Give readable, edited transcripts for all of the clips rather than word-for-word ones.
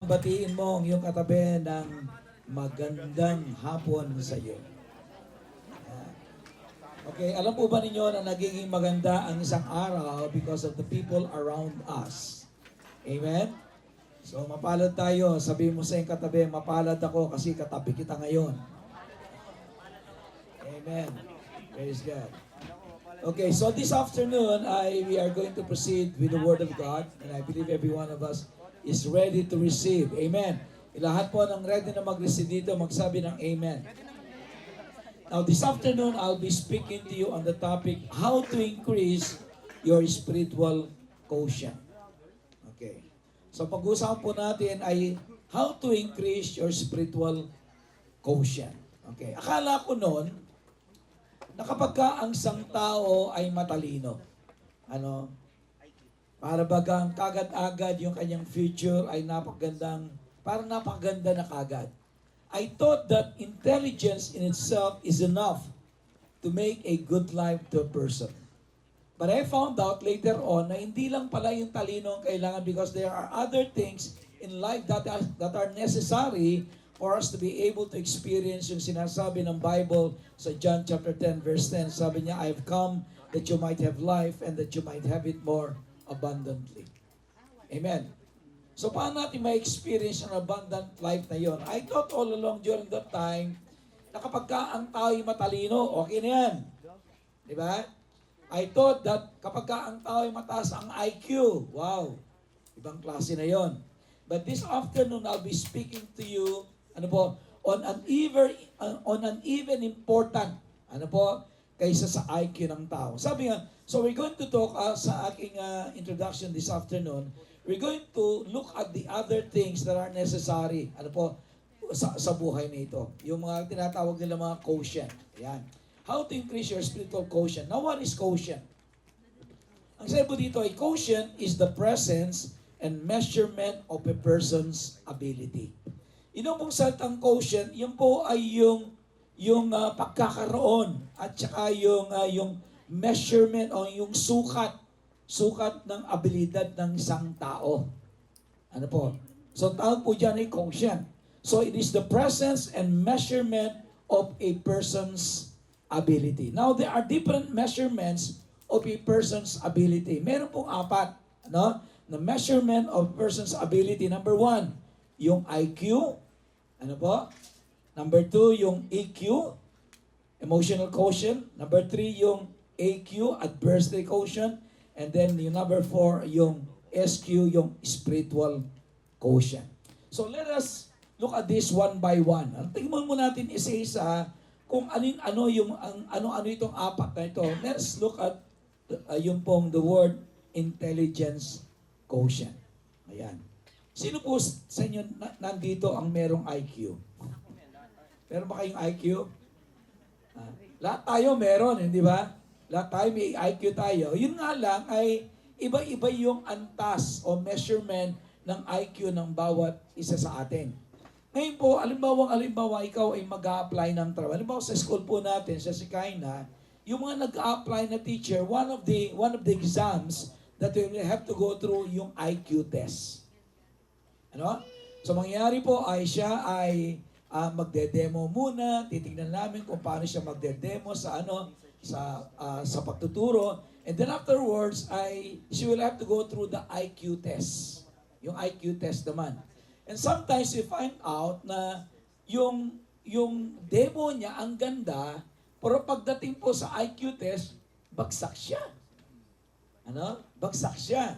batiin mo ang iyong katabi ng magandang hapon sa iyo. Okay, alam po ba ninyo na nagiging maganda ang isang araw because of the people around us? Amen? So, mapalad tayo. Sabi mo sa iyong katabi, mapalad ako kasi katabi kita ngayon. Amen. Praise God. Okay, so this afternoon, we are going to proceed with the Word of God, and I believe every one of us is ready to receive. Amen. Lahat po ng ready na mag-receive dito, magsabi ng Amen. Now, this afternoon, I'll be speaking to you on the topic, how to increase your spiritual quotient. Okay. So, pag-usapan po natin ay how to increase your spiritual quotient. Okay. Akala ko noon, na kapag ka ang isang tao ay matalino, para bagang kagad-agad yung kanyang future ay napakagandang, parang napakaganda na kagad. I thought that intelligence in itself is enough to make a good life to a person. But I found out later on na hindi lang pala yung talino ang kailangan because there are other things in life that are necessary for us to be able to experience yung sinasabi ng Bible sa John chapter 10 verse 10. Sabi niya, I have come that you might have life and that you might have it more abundantly. Amen. So paano natin ma-experience ang abundant life na yon? I thought all along during that time na kapag ka ang tao'y matalino, okay na yan. Di ba? I thought that kapag ka ang tao'y mataas ang IQ, wow, ibang klase na yon. But this afternoon, I'll be speaking to you on an even important, kaysa sa IQ ng tao. Sabi nga, so we're going to talk sa aking introduction this afternoon, we're going to look at the other things that are necessary, sa buhay nito. Yung mga tinatawag nila mga quotient. Ayan. How to increase your spiritual quotient. Now, what is quotient? Ang sabi po dito ay quotient is the presence and measurement of a person's ability. Yung pong salitang quotient, yun po ay yung pagkakaroon at saka yung measurement o yung sukat ng abilidad ng isang tao. So tawag po dyan ay quotient. So it is the presence and measurement of a person's ability. Now there are different measurements of a person's ability. Meron pong apat, the measurement of person's ability. Number 1, yung IQ. Number 2, yung EQ, emotional quotient. Number 3, yung AQ, adversity quotient. And then yung number 4, yung SQ, yung spiritual quotient. So let us look at this one by one. Tingnan mo natin isa-isa kung ano itong apat na ito. Let's look at yung pong the word intelligence quotient. Ayan. Sino po sa inyo nandito ang merong IQ? Meron ba kayong IQ? Lahat tayo meron, hindi ba? Lahat tayo may IQ tayo. Yun nga lang ay iba-iba yung antas o measurement ng IQ ng bawat isa sa atin. Ngayon po, alimbawa, ikaw ay mag-a-apply ng trabaho. Alimbawa sa school po natin, sa Sikaina, yung mga nag-a-apply na teacher, one of the exams that we will have to go through yung IQ test. So mangyayari po ay siya ay magde-demo muna, titingnan namin kung paano siya magde-demo sa pagtuturo, and then afterwards she will have to go through the IQ test. Yung IQ test naman. And sometimes we find out na yung demo niya ang ganda, pero pagdating po sa IQ test, bagsak siya. Bagsak siya.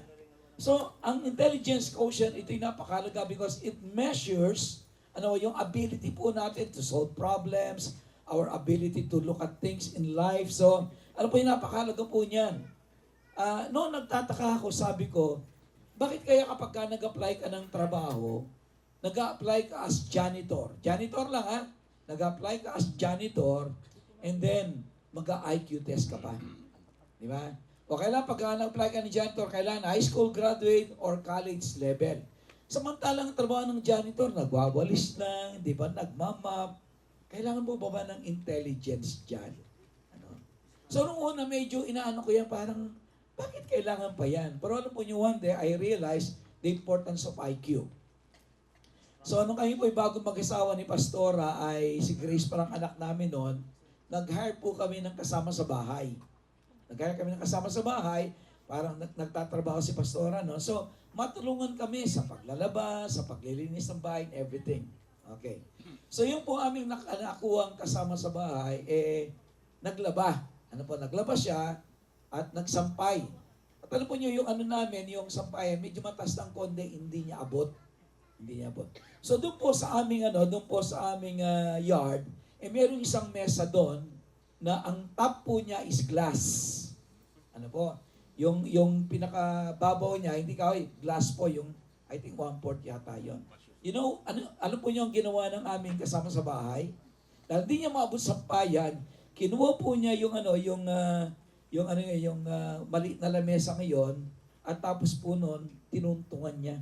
So, ang intelligence quotient, ito'y napakalaga because it measures yung ability po natin to solve problems, our ability to look at things in life. So, po yung napakalaga po niyan? Noong nagtataka ako, sabi ko, bakit kaya kapag ka nag-apply ka ng trabaho, nag-apply ka as janitor? Janitor lang Nag-apply ka as janitor, and then mag-IQ test ka pa. Di ba? O kailangan pag nag-apply ka ng janitor, kailangan high school graduate or college level. Samantalang trabaho ng janitor, nagwawalis lang, di ba, nagmamap. Kailangan mo ba ng intelligence dyan? So, nung una, medyo inaano ko yan, parang, bakit kailangan pa yan? Pero alam po nyo, one day, I realized the importance of IQ. So nung kami po bago mag-asawa ni Pastora ay si Grace parang anak namin noon, nag-hire po kami ng kasama sa bahay. Nag-hire kami ng kasama sa bahay, parang nagtatrabaho si Pastora, no? So matulungan kami sa paglalaba, sa paglilinis ng bahay, and everything. Okay. So yung po aming nakuhang kasama sa bahay, naglaba. Ano po, naglaba siya at nagsampay. At alam po nyo, yung ano namin, yung sampayan, medyo mataas ng konde, hindi niya abot. Hindi niya abot. So doon po sa aming doon po sa aming yard, mayroong isang mesa doon na ang top po niya is glass. Ano po? Yung pinakababaw niya, hindi kahoy, glass po yung I think 1/4 yata 'yon. You know, ano po yung ginawa ng aming kasama sa bahay? Dahil hindi niya maabot sa payan, kinuha po niya yung maliit na lamesa ngayon at tapos po noon tinuntungan niya.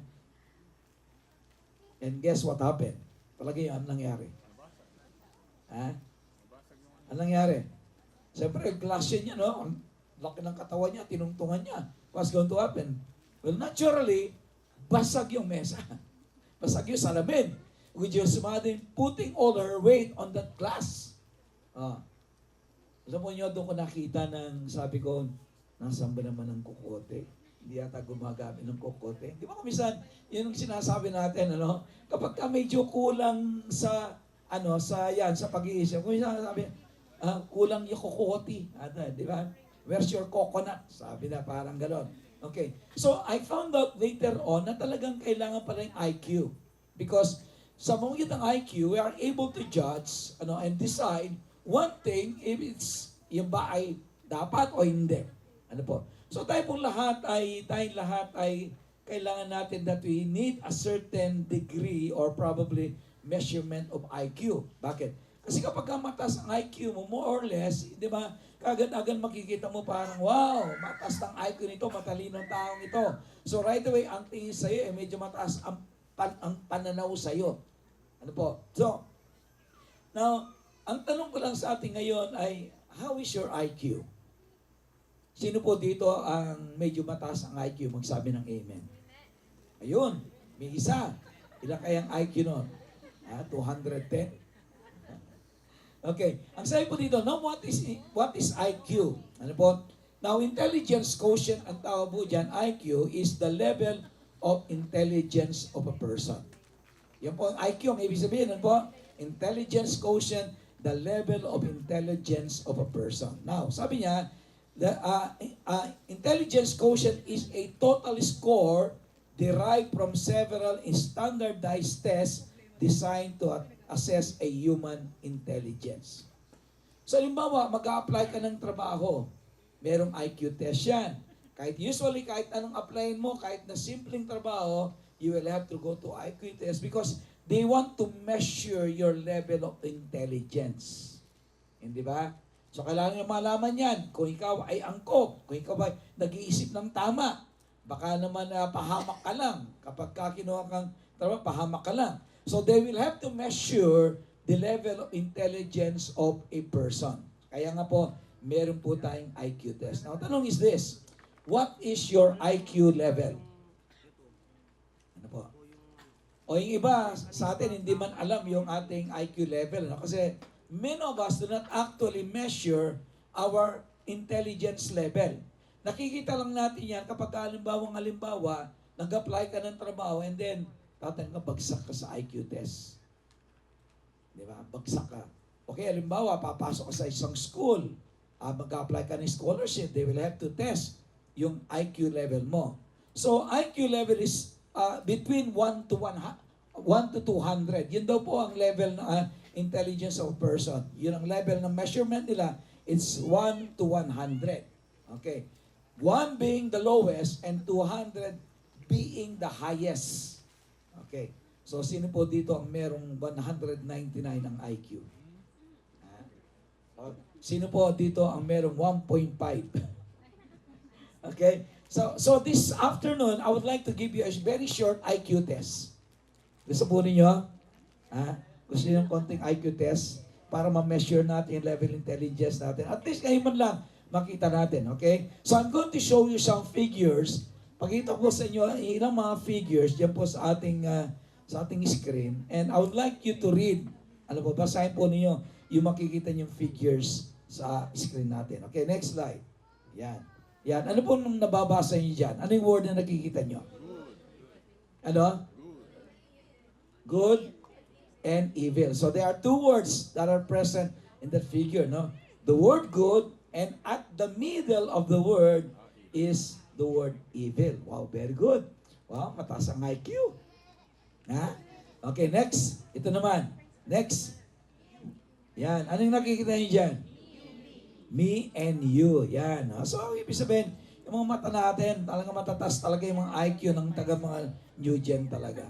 And guess what happened? Talaga yung nangyari. Ha? Anong nangyari? Siyempre, glass niya, no? Ang laki ng katawan niya, tinungtungan niya. What's going to happen? Well, naturally, basag yung mesa. Basag yung salamin. With your mother putting all her weight on that glass. Alam mo niyo, doon ko nakita ng, sabi ko, nasaan ba naman ang kukote? Hindi yata gumagamit ng kokote. Di ba kumisan, yun ang sinasabi natin, kapag ka medyo kulang sa, sa pag-iisip, kumisan sabi, kulang yung kokote. Di ba? Where's your coconut? Sabi na parang gano'n. Okay. So, I found out later on na talagang kailangan pala yung IQ. Because sa mga ng IQ, we are able to judge, and decide one thing if it's, yung ba ay dapat o hindi. Ano po? So tayong lahat ay kailangan natin that we need a certain degree or probably measurement of IQ. Bakit? Kasi kapag mataas ang IQ mo, more or less, di ba, kagad-agad makikita mo parang, wow, mataas ang IQ nito, matalinong taong ito. So right away, ang tingin sa'yo, medyo mataas ang pananaw sa'yo. Ano po? So, now, ang tanong ko lang sa atin ngayon ay, how is your IQ? Sino po dito ang medyo mataas ang IQ? Magsabi ng amen. Ayun, may isa. Ilan kayang IQ nun? 210? Okay. Ang sabi po dito, now what is IQ? Ano po? Now, intelligence quotient, ang tawag po dyan, IQ, is the level of intelligence of a person. Yan po ang IQ, ang ibig sabihin, ano po? Intelligence quotient, the level of intelligence of a person. Now, sabi niya, the intelligence quotient is a total score derived from several standardized tests designed to assess a human intelligence. So, halimbawa, mag-a-apply ka ng trabaho. Merong IQ test yan. Kahit anong applyin mo, kahit na simpleng trabaho, you will have to go to IQ test because they want to measure your level of intelligence. Hindi ba? So, kailangan nyo malaman yan. Kung ikaw ay angkop, kung ikaw ay nag-iisip ng tama, baka naman pahamak ka lang. Kapag kinuha kang trabaho, pahamak ka lang. So, they will have to measure the level of intelligence of a person. Kaya nga po, meron po tayong IQ test. Now, tanong is this, what is your IQ level? Ano po? O yung iba sa atin, hindi man alam yung ating IQ level. Kasi, many of us do not actually measure our intelligence level. Nakikita lang natin yan kapag halimbawa, nag-apply ka ng trabaho and then tatanong ka, bagsak ka sa IQ test. Di ba? Bagsak ka. Okay, halimbawa, papasok ka sa isang school. Mag-apply ka ng scholarship, they will have to test yung IQ level mo. So, IQ level is between 1 to 200. Yun daw po ang level na intelligence of a person. Yun ang level ng measurement nila. It's 1 to 100. Okay. 1 being the lowest and 200 being the highest. Okay. So, sino po dito ang merong 199 ang IQ? Sino po dito ang merong 1.5? Okay. So this afternoon, I would like to give you a very short IQ test. Gusto po ninyo? Gusto niyo ng konting IQ test para ma-measure natin yung level intelligence natin. At least ngayon man lang makita natin, okay? So I'm going to show you some figures. Pakita ko sa inyo ilang mga figures diyan po sa ating sa ating screen. And I would like you to read. Ano po, basahin po ninyo yung makikita niyong figures sa screen natin. Okay, next slide. Yan. Yan. Ano po nung nababasa niyo dyan? Ano yung word na nakikita niyo? Ano? Good and evil. So there are two words that are present in that figure, no? The word good, and at the middle of the word is the word evil. Wow, very good. Wow, mataas ang IQ. Ha? Okay, next. Ito naman. Next. Yan. Ano yung nakikita niyo dyan? Me and you. Yan. So, ibig sabihin, yung mga mata natin, talaga matataas talaga yung mga IQ ng taga mga new gen talaga.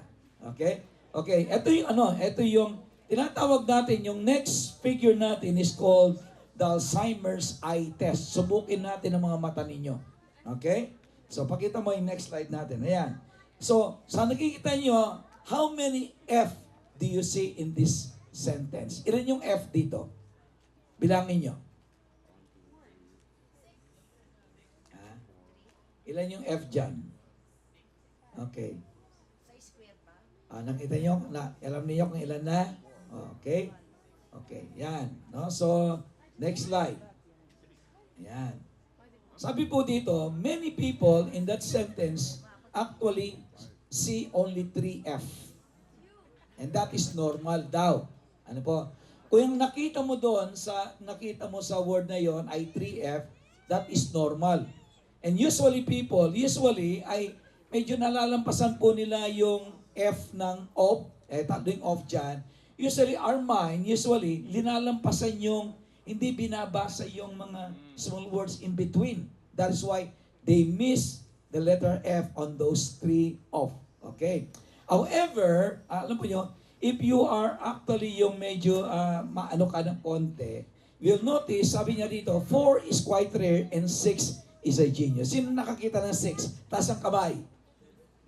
Okay? Okay, ito yung tinatawag natin, yung next figure natin is called the Alzheimer's eye test. Subukin natin ang mga mata ninyo. Okay? So, pakita mo yung next slide natin. Ayan. So, sa nakikita nyo, how many F do you see in this sentence? Ilan yung F dito? Bilangin nyo. Ilan yung F dyan? Okay. Nakita nyo? Alam niyo kung ilan na? Okay. Okay. Yan. No? So, next slide. Yan. Sabi po dito, many people in that sentence actually see only 3F. And that is normal daw. Ano po? Kung yung nakita mo doon, nakita mo sa word na yon ay 3F, that is normal. And usually ay medyo nalalampasan po nila yung F ng off, tatlo yung off dyan. Usually, our mind, linalampasan yung, hindi binabasa yung mga small words in between. That is why they miss the letter F on those 3 off. Okay? However, alam mo nyo, if you are actually yung medyo maano ka ng konti, you'll notice, sabi niya dito, 4 is quite rare and 6 is a genius. Sino nakakita ng 6? Taas ang kamay.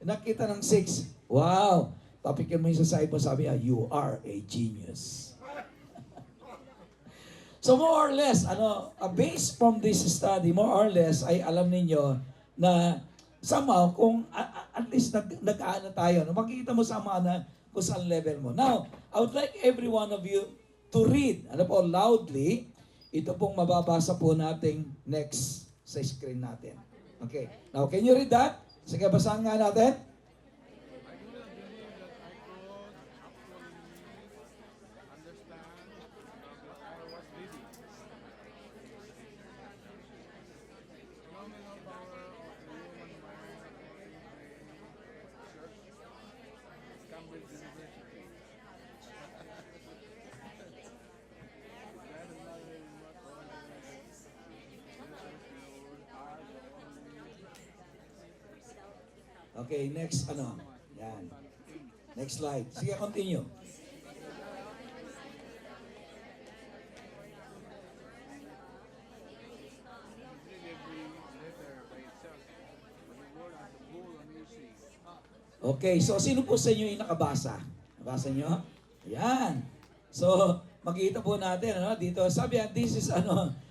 Nakita ng 6. Wow! Topikin mo yung sa side mo, sabi niya, you are a genius. So more or less, based from this study, more or less, ay alam ninyo na somehow, kung at least nag-aano tayo, makikita mo sama na kung saan level mo. Now, I would like every one of you to read, loudly, ito pong mababasa po nating next sa screen natin. Okay. Now, can you read that? Sige, basahan nga natin. Okay, next, yan. Next slide. Sige, continue. Okay, so sino po sa inyo yung nakabasa? Nabasa nyo? Ayan. So, makikita po natin, dito, sabi niya,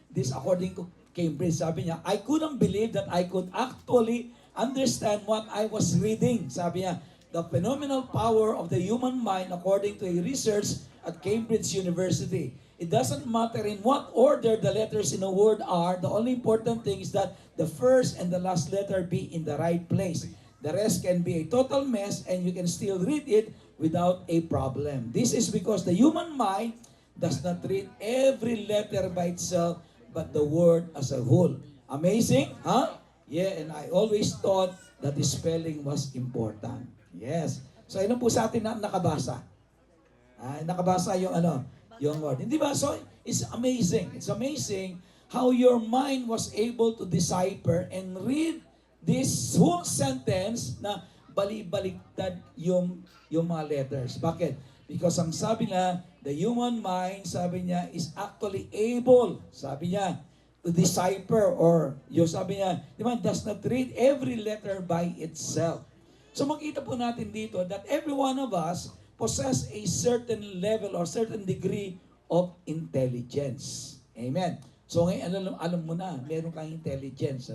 this according to Cambridge, sabi niya, I couldn't believe that I could actually understand what I was reading. Sabi niya, the phenomenal power of the human mind according to a research at Cambridge University. It doesn't matter in what order the letters in a word are. The only important thing is that the first and the last letter be in the right place. The rest can be a total mess and you can still read it without a problem. This is because the human mind does not read every letter by itself but the word as a whole. Amazing? Huh? Yeah, and I always thought that the spelling was important. Yes. So, ino po sa atin na nakabasa? Nakabasa yung yung word. Hindi ba? So, it's amazing. It's amazing how your mind was able to decipher and read this whole sentence na bali-baliktad yung mga letters. Bakit? Because ang sabi niya, the human mind, sabi niya, is actually able, sabi niya, to decipher or yung sabi niya, di ba, does not read every letter by itself. So makita po natin dito that every one of us possess a certain level or certain degree of intelligence. Amen. So ngayon, alam mo na, meron kang intelligence,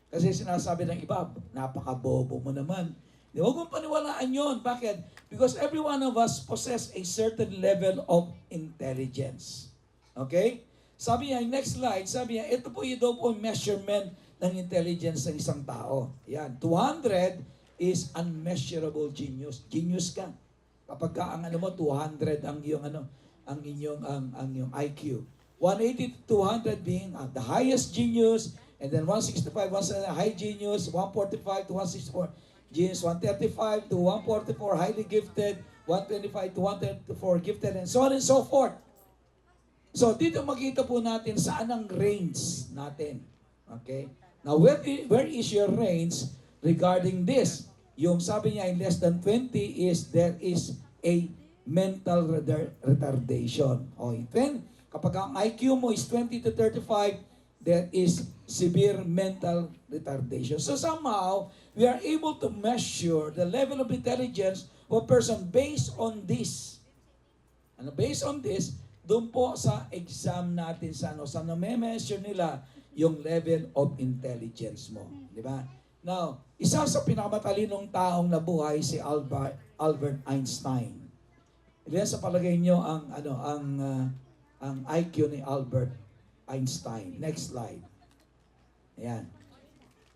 Kasi sinasabi ng iba, napaka-bobo mo naman. Huwag mong paniwalaan yun. Bakit? Because every one of us possess a certain level of intelligence. Okay? Sabi niya, next slide, sabi niya, ito po yung daw po measurement ng intelligence ng isang tao. Yan, 200 is unmeasurable genius. Genius ka. Kapag ka ang ano mo 200 ang iyong ang iyong IQ. 180 to 200 being the highest genius, and then 165 high genius, 145 to 164 genius, 135 to 144 highly gifted, 125 to 134 gifted, and so on and so forth. So dito makita po natin saan ang range natin. Okay? Now where is your range regarding this? Yung sabi niya in less than 20 is there is a mental retardation. O then, kapag ang IQ mo is 20 to 35, there is severe mental retardation. So somehow, we are able to measure the level of intelligence of a person based on this. Ano, based on this, doon po sa exam natin sa measure nila yung level of intelligence mo. Di ba? Now, isa sa pinakamatalinong taong nabuhay si Albert Einstein. Ilan sa palagay niyo ang IQ ni Albert Einstein? Next slide. Ayan.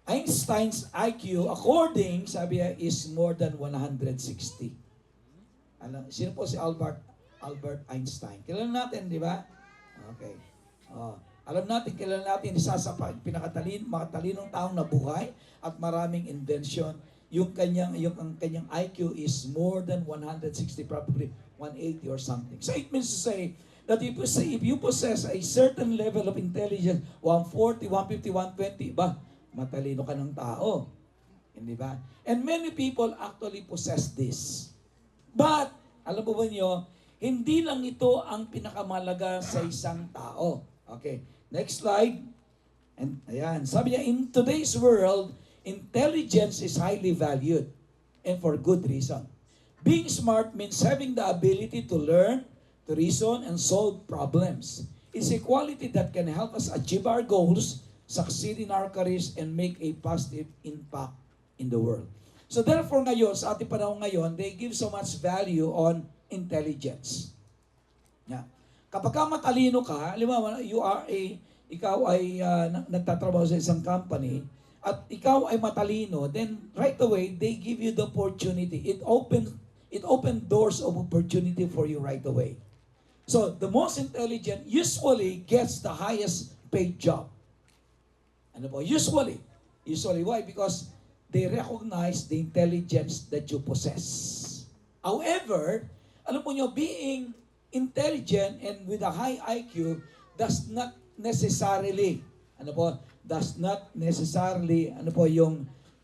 Einstein's IQ, according, sabi niya, is more than 160. Sino po si Albert Einstein? Kilala natin, di ba? Okay. Alam natin, kilala natin, isa sa makatalinong taong nabuhay at maraming invention. Ang kanyang IQ is more than 160, probably 180 or something. So it means to say that if you possess a certain level of intelligence, 140, 150, 120, matalino ka ng tao. Hindi ba? And many people actually possess this. But, alam po ba niyo, hindi lang ito ang pinakamalaga sa isang tao. Okay, next slide. And ayan, sabi niya, in today's world, intelligence is highly valued, and for good reason. Being smart means having the ability to learn, to reason, and solve problems. It's a quality that can help us achieve our goals, succeed in our careers, and make a positive impact in the world. So therefore ngayon, sa ating panahon ngayon, they give so much value on intelligence. Yeah. Kapag ka matalino ka, halimbawa, ikaw ay nagtatrabaho sa isang company, at ikaw ay matalino, then right away, they give you the opportunity. It opened doors of opportunity for you right away. So, the most intelligent usually gets the highest paid job. Ano po? Usually. Why? Because they recognize the intelligence that you possess. However, alam po nyo, being intelligent and with a high IQ does not necessarily,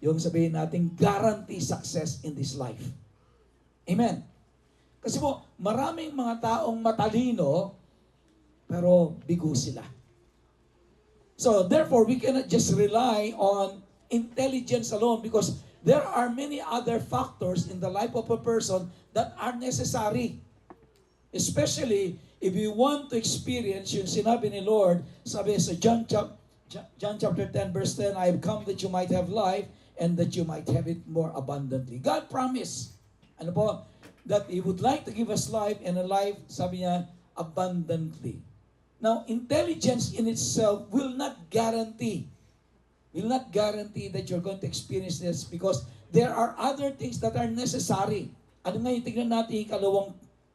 yung sabihin natin, guarantee success in this life. Amen. Kasi po, maraming mga taong matalino, pero bigo sila. So, therefore, we cannot just rely on intelligence alone because there are many other factors in the life of a person that are necessary. Especially, if you want to experience yung sinabi ni Lord, sabi sa John chapter 10, verse 10, I have come that you might have life and that you might have it more abundantly. God promised, that He would like to give us life and a life, sabi niya, abundantly. Now, intelligence in itself will not guarantee that you're going to experience this because there are other things that are necessary. Ano nga yung tignan natin yung ikalawang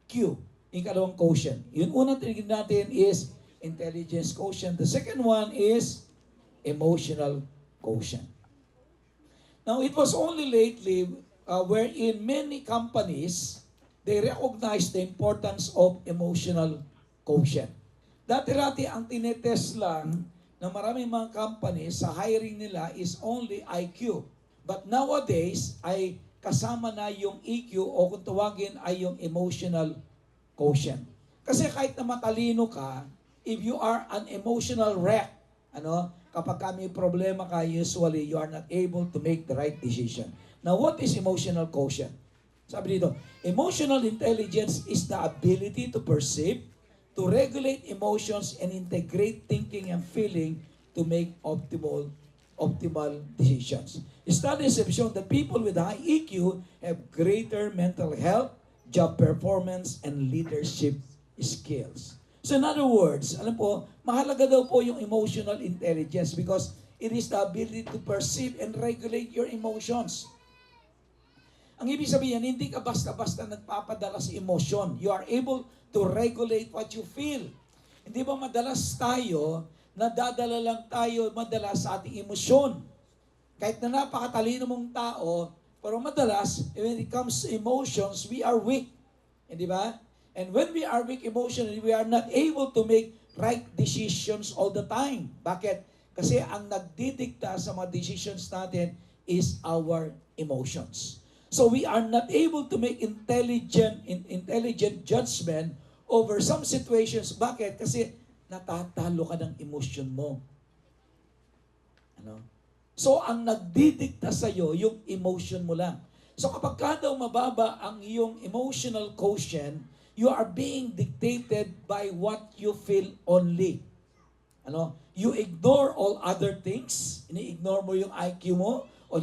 Q, yung ikalawang quotient. Yung unang tignan natin is intelligence quotient. The second one is emotional quotient. Now, it was only lately wherein many companies, they recognize the importance of emotional quotient. Dati-rati ang tinetest lang ng maraming mga companies sa hiring nila is only IQ. But nowadays, ay kasama na yung EQ o kung tawagin ay yung emotional quotient. Kasi kahit na matalino ka, if you are an emotional wreck, kapag may problema ka, usually you are not able to make the right decision. Now, what is emotional quotient? Sabi dito, emotional intelligence is the ability to perceive, to regulate emotions, and integrate thinking and feeling to make optimal decisions. Studies have shown that people with high EQ have greater mental health, job performance, and leadership skills. So in other words, alam po, mahalaga daw po yung emotional intelligence because it is the ability to perceive and regulate your emotions. Ang ibig sabihin, hindi ka basta-basta nagpapadala sa emosyon. You are able to regulate what you feel. Hindi ba madalas tayo, nadadala lang tayo madalas sa ating emosyon. Kahit na napakatalino mong tao, pero madalas, when it comes to emotions, we are weak. Hindi ba? And when we are weak emotionally, we are not able to make right decisions all the time. Bakit? Kasi ang nagdidikta sa mga decisions natin is our emotions. So we are not able to make intelligent judgment over some situations. Bakit? Kasi natatalo ka ng emotion mo. Ano? So ang nagdidikta sa iyo yung emotion mo lang. So kapag ka daw mababa ang iyong emotional quotient, you are being dictated by what you feel only. Ano? You ignore all other things. Ini-ignore mo yung IQ mo o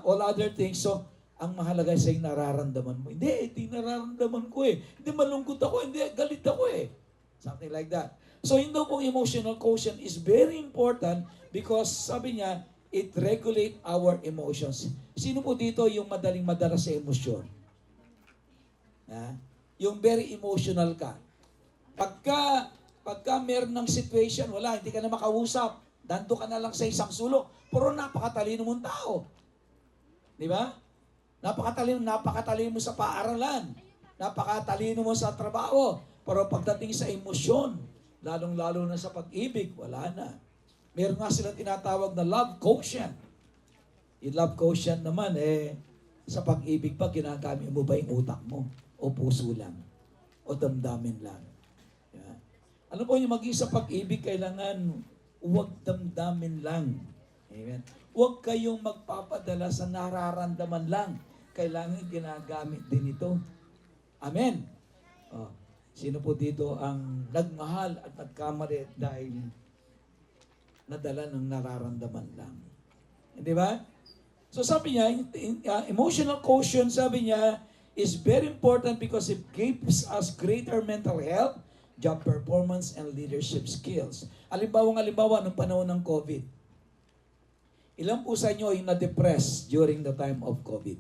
all other things. So ang mahalaga sa yung nararamdaman mo. Hindi nararamdaman ko eh. Hindi malungkot ako, hindi galit ako eh. Something like that. So yun daw pong emotional quotient is very important because sabi niya, it regulate our emotions. Sino po dito yung madaling madala sa emosyon? Ha? Yung very emotional ka. Pagka meron ng situation, wala, hindi ka na makausap, dando ka na lang sa isang sulok, pero napakatalino mong tao. Di ba? Napakatalino mo sa paaralan. Napakatalino mo sa trabaho. Pero pagdating sa emosyon, lalong-lalo na sa pag-ibig, wala na. Meron nga silang tinatawag na love quotient. Yung love quotient naman, sa pag-ibig pa, ginagamit mo ba yung utak mo? O puso lang? O damdamin lang? Yeah. Ano po yung maging sa pag-ibig, kailangan huwag damdamin lang. Amen. Huwag kayong magpapadala sa nararamdaman lang. Kailangan ginagamit din ito. Amen. Oh, sino po dito ang nagmahal at nagkamali dahil nadala ng nararamdaman lang? Hindi ba? So sabi niya, emotional quotient, sabi niya, is very important because it gives us greater mental health, job performance, and leadership skills. Halimbawa, nung panahon ng COVID, ilan po sa inyo yung na-depress during the time of COVID?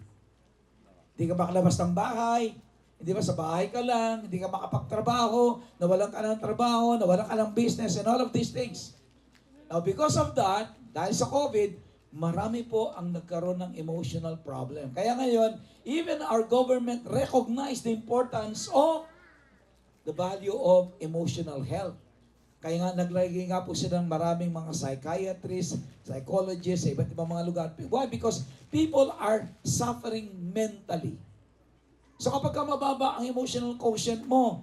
Hindi ka makalabas ng bahay, hindi ba sa bahay ka lang, hindi ka makapagtrabaho, nawalan ka ng trabaho, nawalan ka ng business, and all of these things. Now, because of that, dahil sa COVID, marami po ang nagkaroon ng emotional problem. Kaya ngayon, even our government recognized the importance of the value of emotional health. Kaya nga naglagay nga po silang maraming mga psychiatrists, psychologists sa iba't ibang mga lugar. Why? Because people are suffering mentally. So kapag ka mababa ang emotional quotient mo,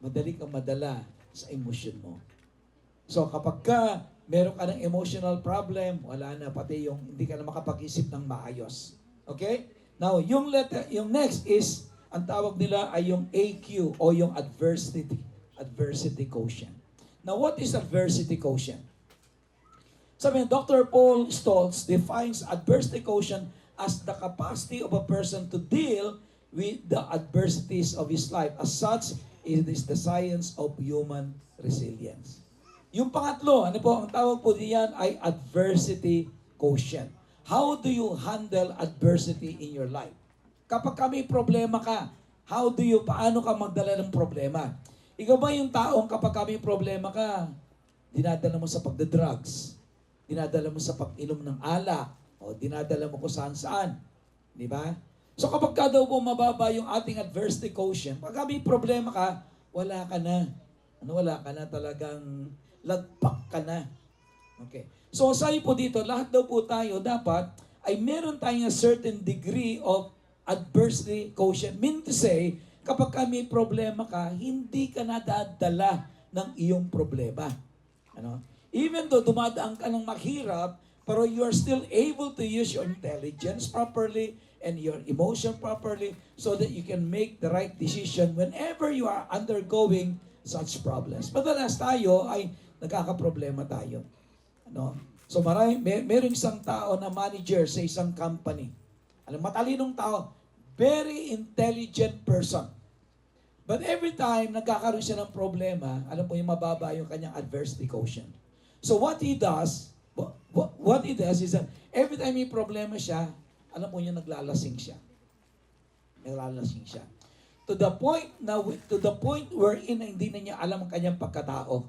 madali kang madala sa emotion mo. So kapag ka meron ka ng emotional problem, wala na, pati yung hindi ka na makapag-isip ng maayos. Okay? Now, yung next is, ang tawag nila ay yung AQ o yung adversity quotient. Now, what is adversity quotient? Sabi niya, Dr. Paul Stoltz defines adversity quotient as the capacity of a person to deal with the adversities of his life. As such, it is the science of human resilience. Yung pangatlo, ano po, ang tawag po diyan ay adversity quotient. How do you handle adversity in your life? Kapag may problema ka, paano ka magdala ng problema? Ikaw ba yung taong kapag may problema ka, dinadala mo sa pagda-drugs, dinadala mo sa pag-inom ng alak, o dinadala mo kung saan-saan? Di ba? So kapag ka daw po mababa yung ating adversity quotient, pag may problema ka, wala ka na. Wala ka na, talagang lagpak ka na. Okay. So sabi po dito, lahat daw po tayo dapat ay meron tayong a certain degree of adversity quotient. Mean to say, kapag may problema ka, hindi ka nadadala ng iyong problema. Even though dumadaan ka ng mahirap, pero you are still able to use your intelligence properly and your emotion properly so that you can make the right decision whenever you are undergoing such problems. Madalas tayo ay nagkakaproblema tayo. So meron isang tao na manager sa isang company. Alam, matalinong tao, very intelligent person. But every time nagkakaroon siya ng problema, alam po yung mababa yung kanyang adversity quotient. So what he does is that every time may problema siya, alam po niya naglalasing siya. Naglalasing siya. To the point wherein hindi na niya alam ang kanyang pagkatao.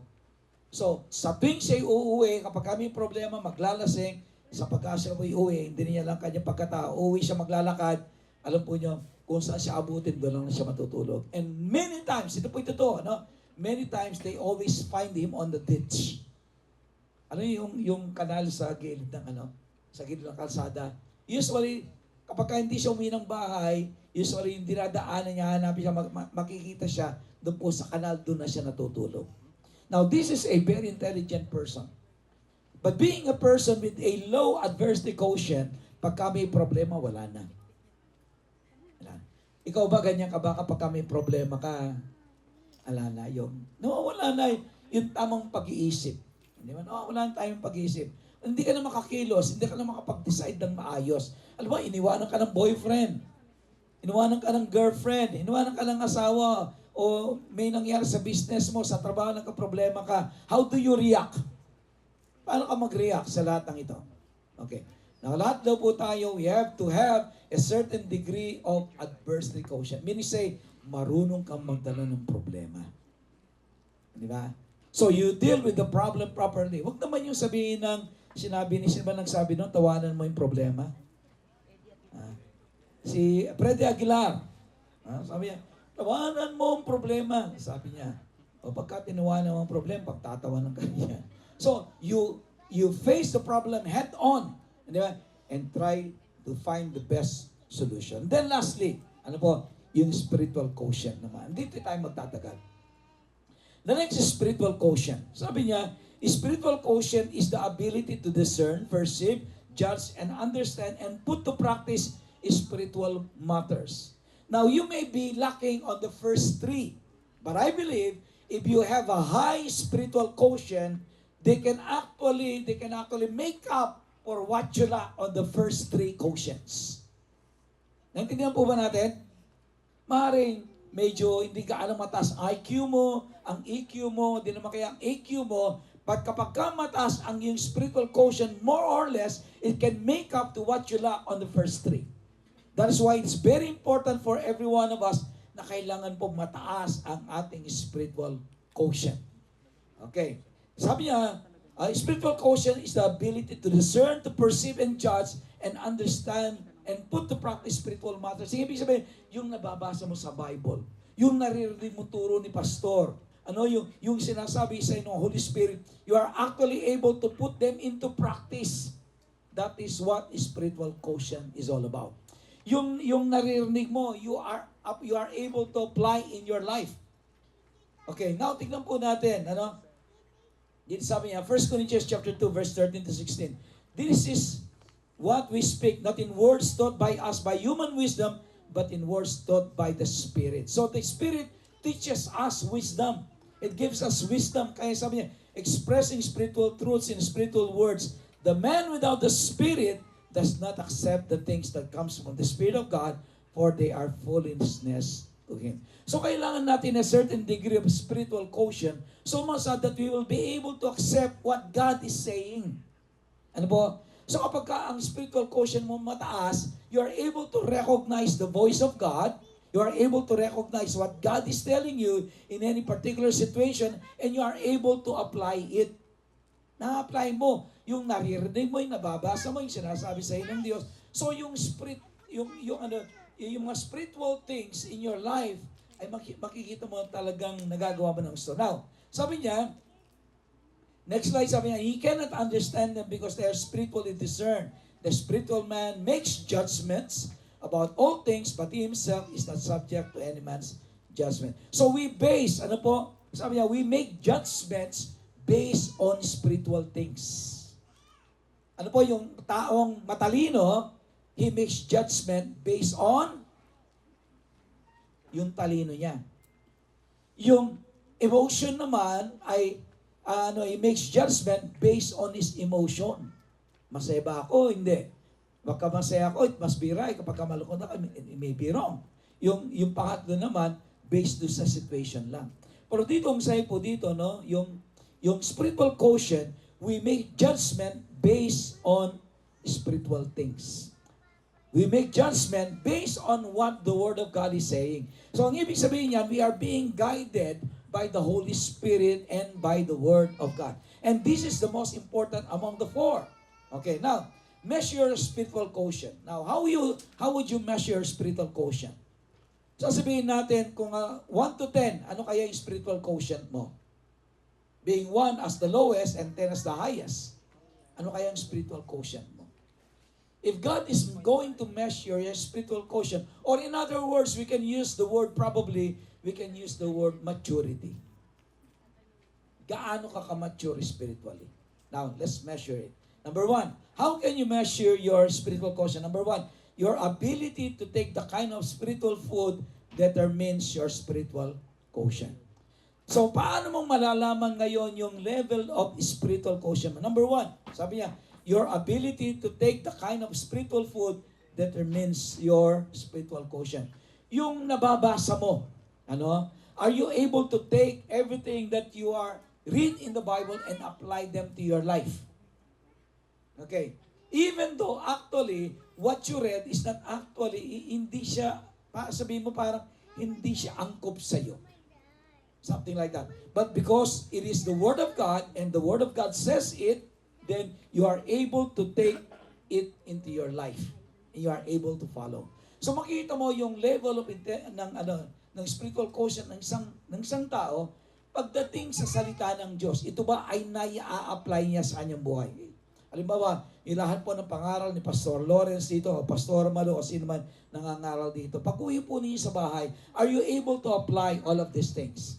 So, sa tuwing siya uuwi, kapag kami problema, maglalasing, sa pagka siya uuwi, hindi niya lang kanyang pagkatao, uuwi siya maglalakad, alam po niyo, kung saan siya abutin, doon lang na siya matutulog. And many times, ito po ito, no? Many times, they always find him on the ditch. Ano yung kanal sa gilid ng sa gilid ng kalsada? Usually, kapag hindi siya umuwi ng bahay, usually yung dinadaanan niya, hanapin siya, makikita siya, doon po sa kanal, doon na siya natutulog. Now, this is a very intelligent person. But being a person with a low adversity quotient, pagka may problema, wala na. Wala. Ikaw ba ganyan ka ba kapag may problema ka? Wala na yung, wala na yung tamang pag-iisip. Hindi ba? Wala na tayong pag-iisip. Hindi ka na makakilos, hindi ka na makapag-decide ng maayos. Alam mo, iniwanan ka ng boyfriend, iniwanan ka ng girlfriend, iniwanan ka ng asawa, o may nangyari sa business mo, sa trabaho, nagka-problema ka. How do you react? Paano ka mag-react sa lahat ng ito? Okay. Now, lahat daw po tayo, we have to have a certain degree of adversity quotient. Meaning say, marunong kang magdala ng problema. Di ba? So, you deal with the problem properly. Huwag naman yung sabihin ng, sino ba nagsabi nun, tawanan mo yung problema? Si Freddy Aguilar, sabi niya, tawanan mo ang problema. Sabi niya, o pagka tinawanan mo ang problema, pagtatawanan ka niya. So, you face the problem head on, di ba? And try to find the best solution. Then lastly, ano po, yung spiritual quotient naman. Dito tayo magtatagal. The next is spiritual quotient. Sabi niya, spiritual quotient is the ability to discern, perceive, judge, and understand, and put to practice spiritual matters. Now, you may be lacking on the first three, but I believe if you have a high spiritual quotient, they can actually make up for what you lack on the first three quotients. Naintindihan po ba natin? Maaaring medyo hindi gaano mataas IQ mo, ang EQ mo, di naman kaya ang AQ mo, but kapag ka mataas ang yung spiritual quotient, more or less, it can make up to what you lack on the first three. That is why it's very important for every one of us na kailangan po mataas ang ating spiritual quotient. Okay. Sabi niya, spiritual quotient is the ability to discern, to perceive and judge, and understand, and put to practice spiritual matters. Ibig sabihin, yung nababasa mo sa Bible, yung naririnig mo turo ni pastor, yung sinasabi sa inyo ng Holy Spirit, you are actually able to put them into practice. That is what spiritual quotient is all about. Yung naririnig mo, you are able to apply in your life. Okay, now tignan po natin, dito sabi niya, 1 Corinthians chapter 2, verse 13 to 16. This is what we speak, not in words taught by us by human wisdom, but in words taught by the Spirit. So the Spirit teaches us wisdom. It gives us wisdom. Kaya sabi niya, expressing spiritual truths in spiritual words. The man without the Spirit does not accept the things that comes from the Spirit of God, for they are foolishness to him. So kailangan natin a certain degree of spiritual quotient so much that we will be able to accept what God is saying. Ano po? So kapag ang spiritual quotient mo mataas, you are able to recognize the voice of God, you are able to recognize what God is telling you in any particular situation, and you are able to apply it. Na-apply mo yung naririnig mo, yung nababasa mo, yung sinasabi sa ng Diyos. So yung mga spiritual things in your life ay makikita mo talagang nagagawa mo ng gusto. Now, sabi niya, next slide, sabi niya, he cannot understand them because they are spiritually discerned. The spiritual man makes judgments about all things, but he himself is not subject to any man's judgment. So we base, sabi niya, we make judgments based on spiritual things. Yung taong matalino, he makes judgment based on yung talino niya. Yung emotion naman ay he makes judgment based on his emotion. Masaya ba ako? Hindi. Baka masaya ako, it must be right. Kapag malungkot ako, it may be wrong. Yung pangatlo naman, based doon sa situation lang. Pero dito, ang sayo po dito, no, yung spiritual quotient, we make judgment based on spiritual things. We make judgment based on what the Word of God is saying. So, ang ibig sabihin niyan, we are being guided by the Holy Spirit and by the Word of God. And this is the most important among the four. Okay, now, measure your spiritual quotient. Now, how would you measure your spiritual quotient? Sasabihin natin kung 1 to 10, ano kaya yung spiritual quotient mo? Being 1 as the lowest and 10 as the highest. Ano kaya yung spiritual quotient mo? If God is going to measure your spiritual quotient, or in other words, we can use the word maturity. Gaano ka ka-mature spiritually? Now, let's measure it. Number 1, how can you measure your spiritual quotient? Number 1, your ability to take the kind of spiritual food determines your spiritual quotient. So, paano mong malalaman ngayon yung level of spiritual quotient mo? Number 1, sabi niya, your ability to take the kind of spiritual food determines your spiritual quotient. Yung nababasa mo, are you able to take everything that you are read in the Bible and apply them to your life? Okay. Even though actually, what you read is not actually, hindi siya, sabihin mo parang, hindi siya angkop sa'yo. Something like that. But because it is the Word of God, and the Word of God says it, then you are able to take it into your life. And you are able to follow. So makikita mo yung level of ng spiritual quotient ng isang tao pagdating sa salita ng Diyos. Ito ba ay naia-apply niya sa kanyang buhay? Halimbawa, ilahan po ng pangaral ni Pastor Lawrence dito, o Pastor Malo, o sino man nangangaral dito. Pag-uwi po ninyo sa bahay, are you able to apply all of these things?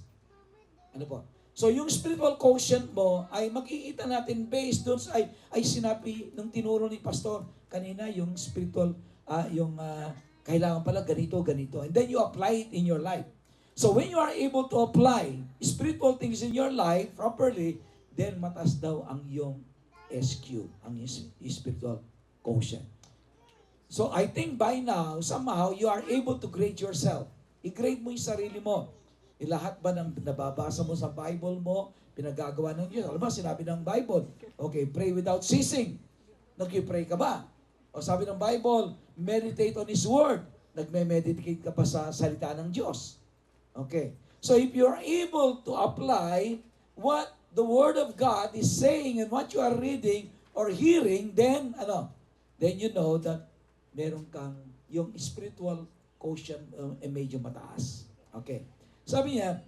Ano po? So yung spiritual quotient mo ay makikita natin based doon sa ay sinabi nung tinuro ni Pastor kanina yung spiritual kailangan pala ganito. And then you apply it in your life. So when you are able to apply spiritual things in your life properly, then mataas daw ang iyong SQ, ang spiritual quotient. So I think by now, somehow, you are able to grade yourself. I-grade mo yung sarili mo. Lahat ba ng nababasa mo sa Bible mo, pinagagawa ng Diyos? Alam mo, sinabi ng Bible, okay, pray without ceasing. Nag-pray ka ba? O sabi ng Bible, meditate on His Word. Nagme-meditate ka pa sa salita ng Diyos. Okay. So if you're able to apply what the Word of God is saying and what you are reading or hearing, then you know that meron kang yung spiritual quotient medyo mataas. Okay. Sabi niya,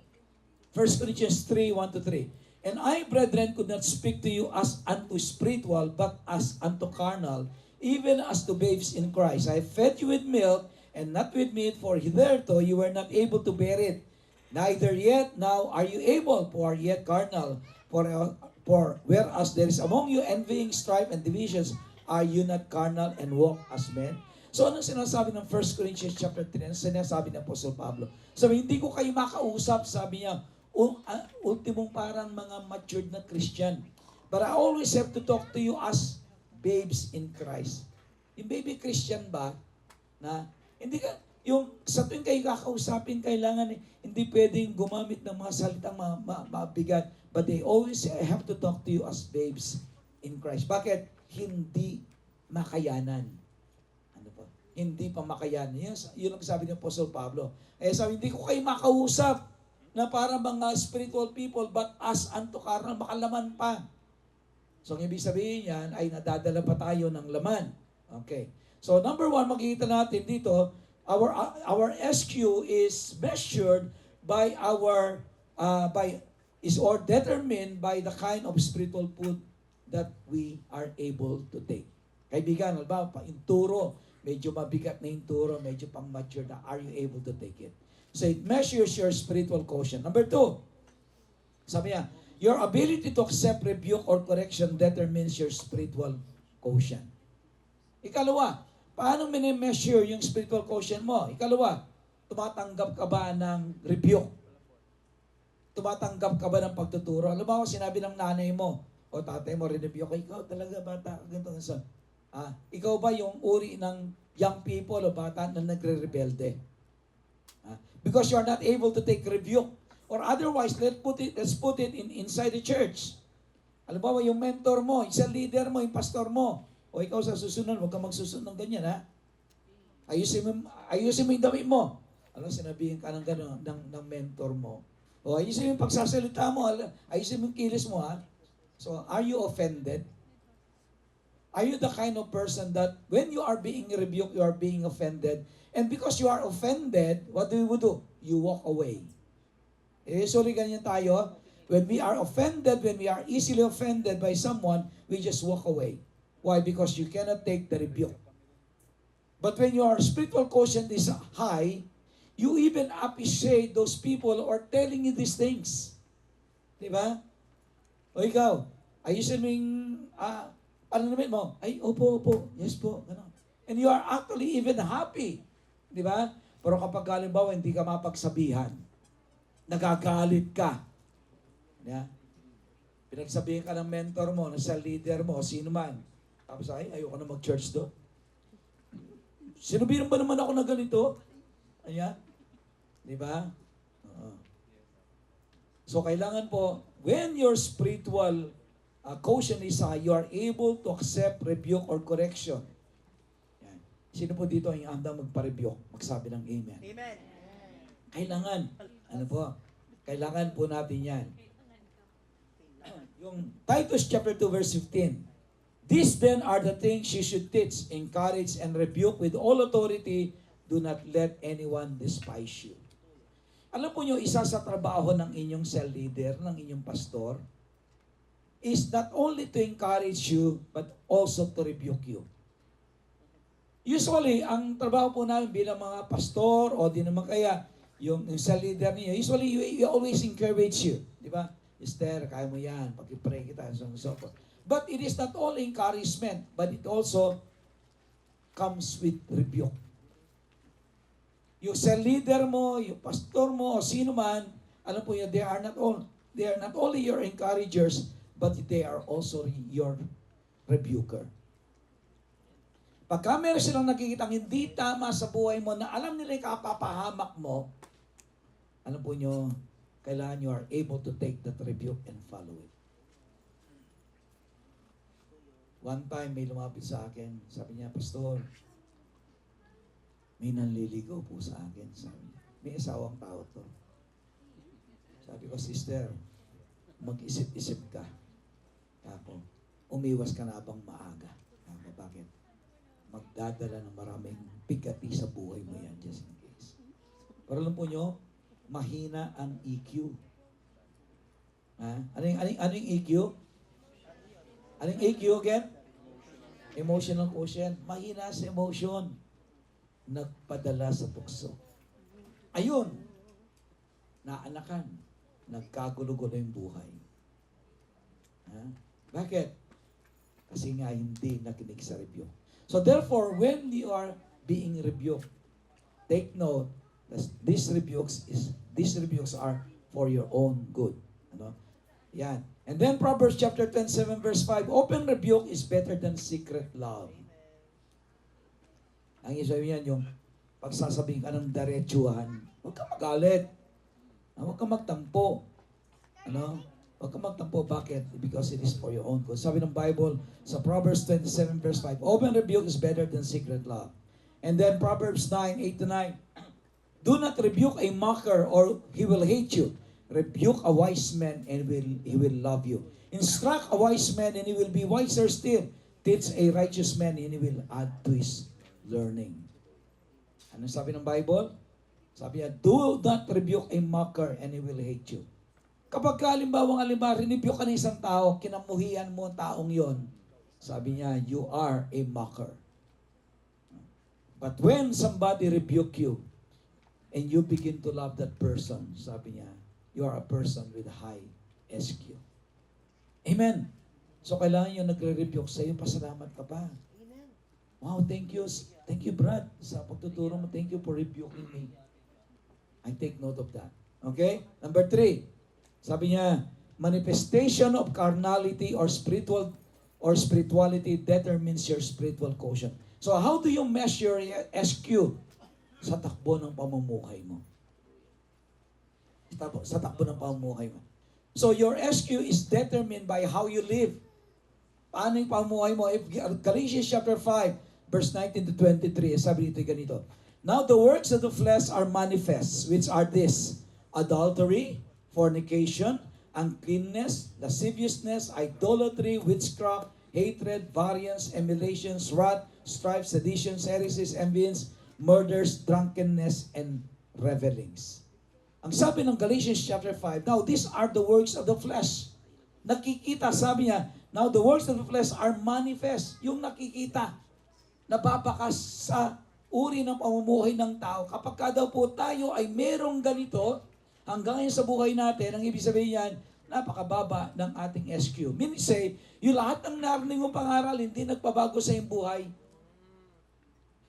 1 Corinthians 3:1-3, and I, brethren, could not speak to you as unto spiritual, but as unto carnal, even as to babes in Christ. I fed you with milk, and not with meat, for hitherto you were not able to bear it. Neither yet now are you able, for yet carnal. For whereas there is among you envying, strife, and divisions, are you not carnal and walk as men? So anong sinasabi ng 1 Corinthians chapter 3? Anong sinasabi ng Apostle Pablo? Sabi, hindi ko kayo makausap, sabi niya, ultimong parang mga matured na Christian. But I always have to talk to you as babes in Christ. Yung baby Christian ba, na hindi ka, yung sa tuwing kayo kakausapin, kailangan hindi pwedeng gumamit ng mga salitang mabigat. But they always say, I have to talk to you as babes in Christ. Bakit? Hindi makayanan. Hindi pa makayanan. Yun ang sabi ng Apostle Pablo. Sabi, hindi ko kayo makausap na para mga spiritual people, but as unto carnal, makalaman pa. So, ang ibig sabihin yan ay nadadala pa tayo ng laman. Okay. So, number 1, makikita natin dito, our SQ is measured by or determined by the kind of spiritual food that we are able to take. Kaibigan, halimbawa, yung turo, medyo mabigat na yung turo, medyo pang mature na, are you able to take it? So it measures your spiritual quotient. Number 2, sabi niya, your ability to accept rebuke or correction determines your spiritual quotient. Ikalawa, paano mini-measure yung spiritual quotient mo? Ikalawa, tumatanggap ka ba ng rebuke? Tumatanggap ka ba ng pagtuturo? Alam mo, sinabi ng nanay mo o tatay mo, rinibyo ko, ikaw talaga bata, ganito, ganito. Ikaw ba yung uri ng young people o bata na nagre-rebelde? Because you are not able to take rebuke. Or otherwise, let's put it inside the church. Alam mo, yung mentor mo, isang leader mo, yung pastor mo, o ikaw sa susunod, huwag kang magsusunod ng ganyan, ha? Ayusin mo yung damit mo. Alam, sinabihin ka ng gano'n, ng mentor mo. O ayusin mo yung pagsasalita mo, ayusin mo yung kilis mo, ha? So, are you offended? Are you the kind of person that when you are being rebuked, you are being offended? And because you are offended, what do? You walk away. Usually ganyan tayo. When we are offended, when we are easily offended by someone, we just walk away. Why? Because you cannot take the rebuke. But when your spiritual quotient is high, you even appreciate those people who are telling you these things. Diba? O ikaw, ayusin mo yung, ano naman mo? Ay, opo, yes po, gano'n. And you are actually even happy. Diba? Pero kapag halimbawa, hindi ka mapagsabihan, nagagalit ka. Yeah? Pinagsabihin ka ng mentor mo, sa leader mo, sino man. Tapos ayoko na mag-church doon. Sinubihan ba naman ako na ganito? Ayan. Di ba? So, kailangan po, when your spiritual quotient is high, you are able to accept rebuke or correction. Yan. Sino po dito ang handang magpa-rebuke? Magsabi ng amen. Amen. Kailangan. Ano po? Kailangan po natin yan. Yung Titus chapter 2 verse 15. These then are the things you should teach, encourage, and rebuke with all authority. Do not let anyone despise you. Alam po nyo, isa sa trabaho ng inyong cell leader, ng inyong pastor, is not only to encourage you, but also to rebuke you. Usually, ang trabaho po namin bilang mga pastor, o di naman kaya, yung cell leader niyo, usually, you always encourage you. Di ba? Esther, kaya mo yan, pag-pray kita, so forth. But it is not only encouragement, but it also comes with rebuke. Yung cell leader mo, yung pastor mo, o sino man, alam po yun, they are not only your encouragers, but they are also your rebuker. Pagka meron silang nakikita hindi tama sa buhay mo, na alam nila yung kapapahamak mo, alam po nyo, kailangan you are able to take that rebuke and follow it. One time, may lumapit sa akin. Sabi niya, Pastor, may nanliligaw po sa akin. Sabi niya, may asawang tao to. Sabi ko, Sister, mag-isip-isip ka. Ako, umiwas ka na abang maaga. Ako, bakit? Magdadala ng maraming bigati sa buhay mo yan, just in case. Pero alam po nyo, mahina ang EQ. Ano yung EQ? Anong EQ again? Emotional quotient. Mahina sa emotion. Nagpadala sa tukso. Ayun. Naanakan. Nagkagulo-gulo yung buhay. Bakit? Kasi nga hindi nakinig sa rebuke. So therefore, when you are being rebuked, take note that these rebukes are for your own good. Ano? Yan. And then Proverbs chapter 27 verse 5, open rebuke is better than secret love. Ang isa yan, yung pagsasabihin ka ng diretsuhan, huwag ka magalit. Huwag ka magtampo. Ano? Huwag ka magtampo. Bakit? Because it is for your own good. Sabi ng Bible sa Proverbs 27 verse 5, open rebuke is better than secret love. And then Proverbs 9:8-9, do not rebuke a mocker or he will hate you. Rebuke a wise man and he will love you. Instruct a wise man and he will be wiser still. Teach a righteous man and he will add to his learning. Ano sabi ng Bible? Sabi niya, do not rebuke a mocker and he will hate you. Kapag halimbawa, rinibuk ka ng isang tao, kinamuhian mo ang taong yon, sabi niya, you are a mocker. But when somebody rebuke you and you begin to love that person, sabi niya, you are a person with high SQ. Amen. So kailangan yung nagre-rebuke sa iyo, pasalamat ka pa. Amen. Wow, thank you. Thank you, Brad, sa pagtuturo mo. Thank you for rebuking me. I take note of that. Okay? Number 3. Sabi niya, manifestation of carnality or spirituality determines your spiritual quotient. So how do you measure your SQ? Sa takbo ng pamumuhay mo. Sa takbo ng pamumuhay mo. So your SQ is determined by how you live. Paano yung pamumuhay mo? If Galatians chapter 5, verse 19 to 23, sabi dito ganito. Now the works of the flesh are manifest, which are this: adultery, fornication, uncleanness, lasciviousness, idolatry, witchcraft, hatred, variance, emulations, wrath, strife, seditions, heresies, envyings, murders, drunkenness, and revelings. Ang sabi ng Galatians chapter 5, now these are the works of the flesh. Nakikita, sabi niya, now the works of the flesh are manifest. Yung nakikita, nababakas sa uri ng pamumuhay ng tao. Kapag ka daw po tayo ay merong ganito, hanggang ngayon sa buhay natin, ang ibig sabihin yan, napakababa ng ating SQ. Meaning say, yung lahat ng narinig mong pangaral, hindi nagpabago sa iyong buhay.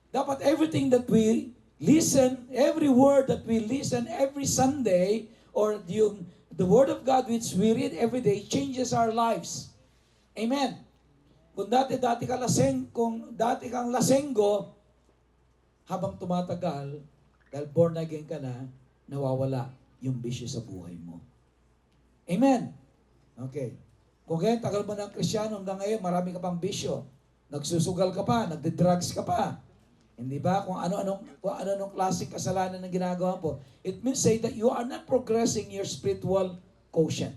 Dapat everything that we listen, every word that we listen every Sunday, or the Word of God which we read every day, changes our lives. Amen. Kung dati kang lasenggo, habang tumatagal, dahil born again ka na, nawawala yung bisyo sa buhay mo. Amen. Okay. Kung ngayon, tagal mo ng Krisyano, hanggang ngayon, marami ka pang bisyo. Nagsusugal ka pa, nagde-drugs ka pa. Hindi ba? Kung ano-anong klaseng kasalanan na ginagawa po. It means say that you are not progressing your spiritual quotient.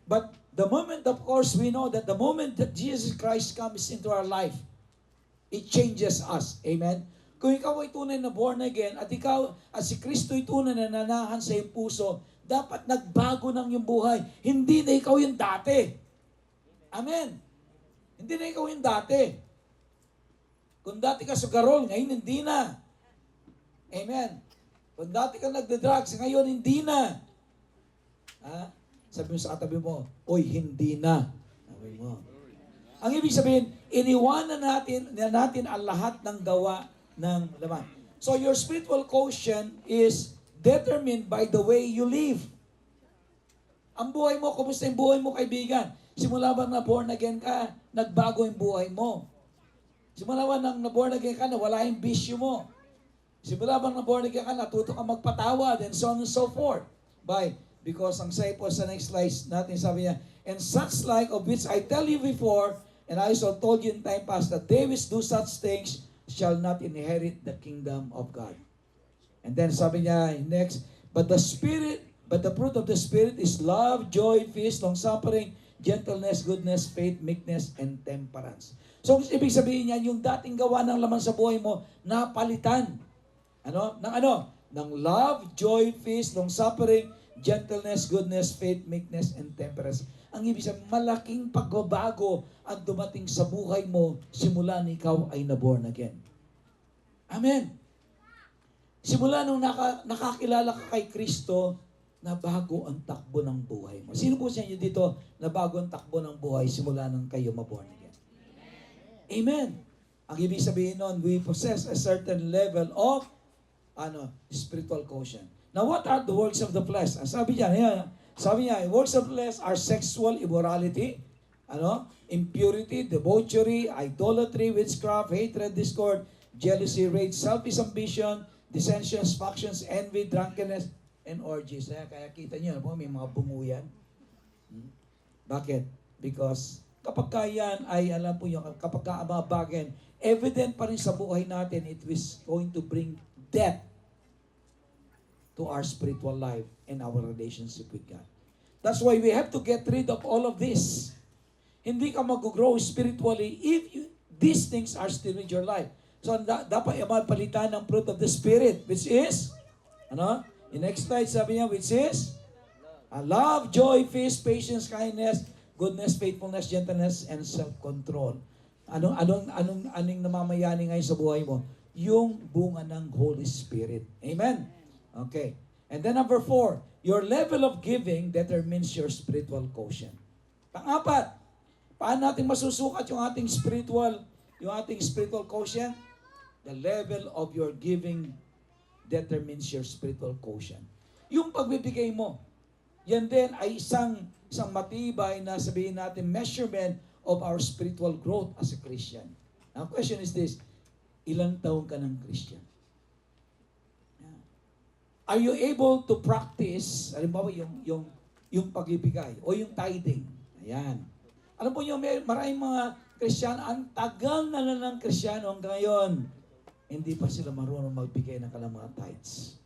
But the moment, of course, we know that the moment that Jesus Christ comes into our life, it changes us. Amen? Kung ikaw ay tunay na born again, at ikaw, at si Kristo ay tunay na nanahan sa iyong puso, dapat nagbago ng iyong buhay. Hindi na ikaw yung dati. Amen? Hindi na ikaw yung dati. Kung dati ka sugarol, ngayon hindi na. Amen. Kung dati ka nagde-drugs, ngayon hindi na. Ha? Sabi mo sa katabi mo, oy, hindi na. Sabi mo. Ang ibig sabihin, iniwanan natin ang lahat ng gawa ng laman. So your spiritual quotient is determined by the way you live. Ang buhay mo, kumusta yung buhay mo, kaibigan? Simula ba na born again ka, nagbago yung buhay mo? Simula ba nang na-born again ka na wala yung bisyo mo? Simula ba na-born again ka, natuto ka magpatawad, and so on and so forth. Because ang say po sa next slide natin, sabi niya, and such like of which I tell you before, and I also told you in time past, that they which do such things shall not inherit the kingdom of God. And then sabi niya next, but the fruit of the Spirit is love, joy, peace, long-suffering, gentleness, goodness, faith, meekness, and temperance. So, ibig sabihin niya, yung dating gawa ng laman sa buhay mo, napalitan. Ng love, joy, peace, long-suffering, gentleness, goodness, faith, meekness, and temperance. Ang ibig sabihin, malaking pagbabago ang dumating sa buhay mo simula na ikaw ay naborn again. Amen. Simula nung nakakilala ka kay Kristo, nabago ang takbo ng buhay mo. Sino po sa inyo dito nabago ang takbo ng buhay simula nang kayo maborn again? Amen. Ang ibig sabihin nun, we possess a certain level of spiritual quotient. Now, what are the works of the flesh? Sabi niya, works of the flesh are sexual immorality, impurity, debauchery, idolatry, witchcraft, hatred, discord, jealousy, rage, selfish ambition, dissensions, factions, envy, drunkenness, and orgies. Kaya kita niyo, may mga bunguyan. Bakit? Because kapag yan ay, alam po yung, kapag kaamabagan, evident pa rin sa buhay natin, it is going to bring death to our spiritual life and our relationship with God. That's why we have to get rid of all of this. Hindi ka mag-grow spiritually if these things are still in your life. So, dapat mapalitan ng fruit of the Spirit, which is, in next slide, sabi niya, which is, love, joy, peace, patience, kindness, goodness, faithfulness, gentleness, and self-control. Anong namamayani ngayon sa buhay mo? Yung bunga ng Holy Spirit. Amen? Okay. And then number 4, your level of giving determines your spiritual quotient. Pang-apat, paano natin masusukat yung ating spiritual quotient? The level of your giving determines your spiritual quotient. Yung pagbibigay mo. yan din ay isang matibay na sabihin natin measurement of our spiritual growth as a Christian. Now, question is this, ilang taon ka ng Christian? Are you able to practice, halimbawa yung pag-ibigay o yung tithing? Ayan. Alam po niyo, maraming mga Kristiyano, ang tagal na ng Kristiyano hanggang ngayon, hindi pa sila marunong magbigay ng kanilang mga tithes.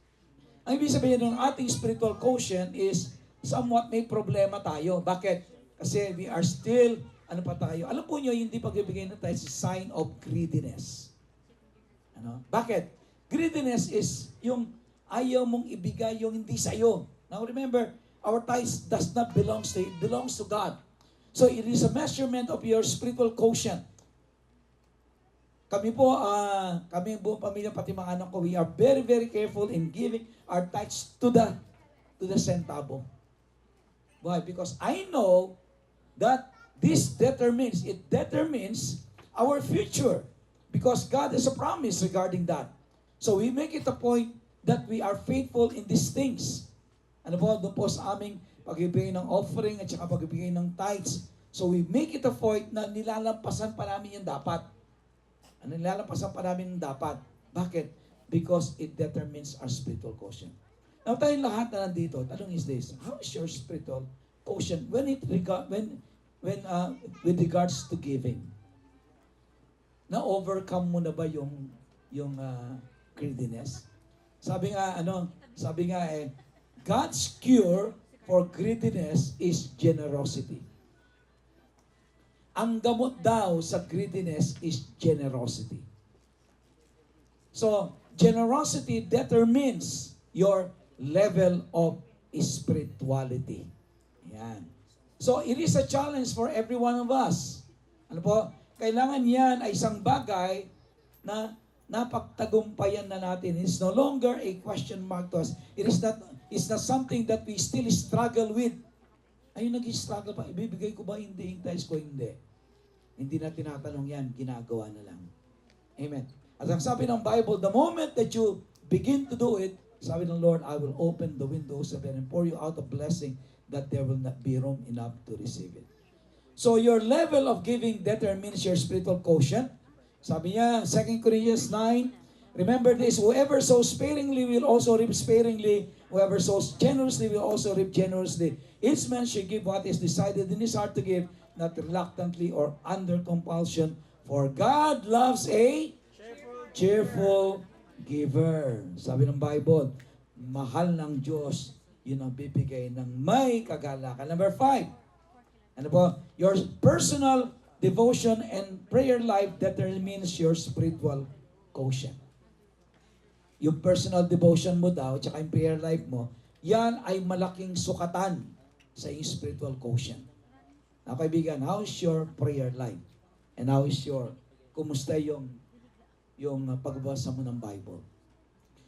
Ang ibig sabihin ng ating spiritual quotient is somewhat may problema tayo. Bakit? Kasi we are still, ano pa tayo? Alam po niyo, hindi pagbibigay ng tithes is sign of greediness. Ano? Bakit? Greediness is yung ayaw mong ibigay yung hindi sa'yo. Now remember, our tithes does not belong to you, it belongs to God. So it is a measurement of your spiritual quotient. Kami po, kami buong pamilya, pati mga anak ko, we are very, very careful in giving our tithes to the centavo. Why? Because I know that this determines our future. Because God has a promise regarding that. So we make it a point that we are faithful in these things. Ano po, doon po sa aming pagbibigay ng offering at saka pagbibigay ng tithes. So we make it a point na nilalampasan pa namin yung dapat. Nilalampasan pa namin yung dapat. Bakit? Because it determines our spiritual quotient. Now tayong lahat na nandito, tanong is this, how is your spiritual quotient with regards to giving? Na-overcome mo na ba yung greediness? Sabi nga God's cure for greediness is generosity. Ang gamot daw sa greediness is generosity. So, generosity determines your level of spirituality. Yan. So, it is a challenge for every one of us. Ano po? Kailangan yan ay isang bagay na napagtagumpayan na natin. It's no longer a question mark to us. It's not something that we still struggle with. Ayun, nag-struggle pa. Ibibigay ko ba? Hindi. Hintayos ko? Hindi. Hindi na tinatanong yan. Ginagawa na lang. Amen. At ang sabi ng Bible, the moment that you begin to do it, sabi ng Lord, I will open the windows of heaven and pour you out a blessing that there will not be room enough to receive it. So your level of giving determines your spiritual quotient. Sabi niya, 2 Corinthians 9, remember this, whoever sows sparingly will also reap sparingly. Whoever sows generously will also reap generously. Each man should give what is decided in his heart to give, not reluctantly or under compulsion. For God loves a cheerful giver. Sabi ng Bible, mahal ng Diyos, yun ang bibigay ng may kagalakan. Number 5, ano po? Your personal devotion and prayer life determines your spiritual quotient. Yung personal devotion mo daw, tsaka yung prayer life mo, yan ay malaking sukatan sa iyong spiritual quotient. Now, kaibigan, how is your prayer life? And how is kumusta yung pagbasa mo ng Bible?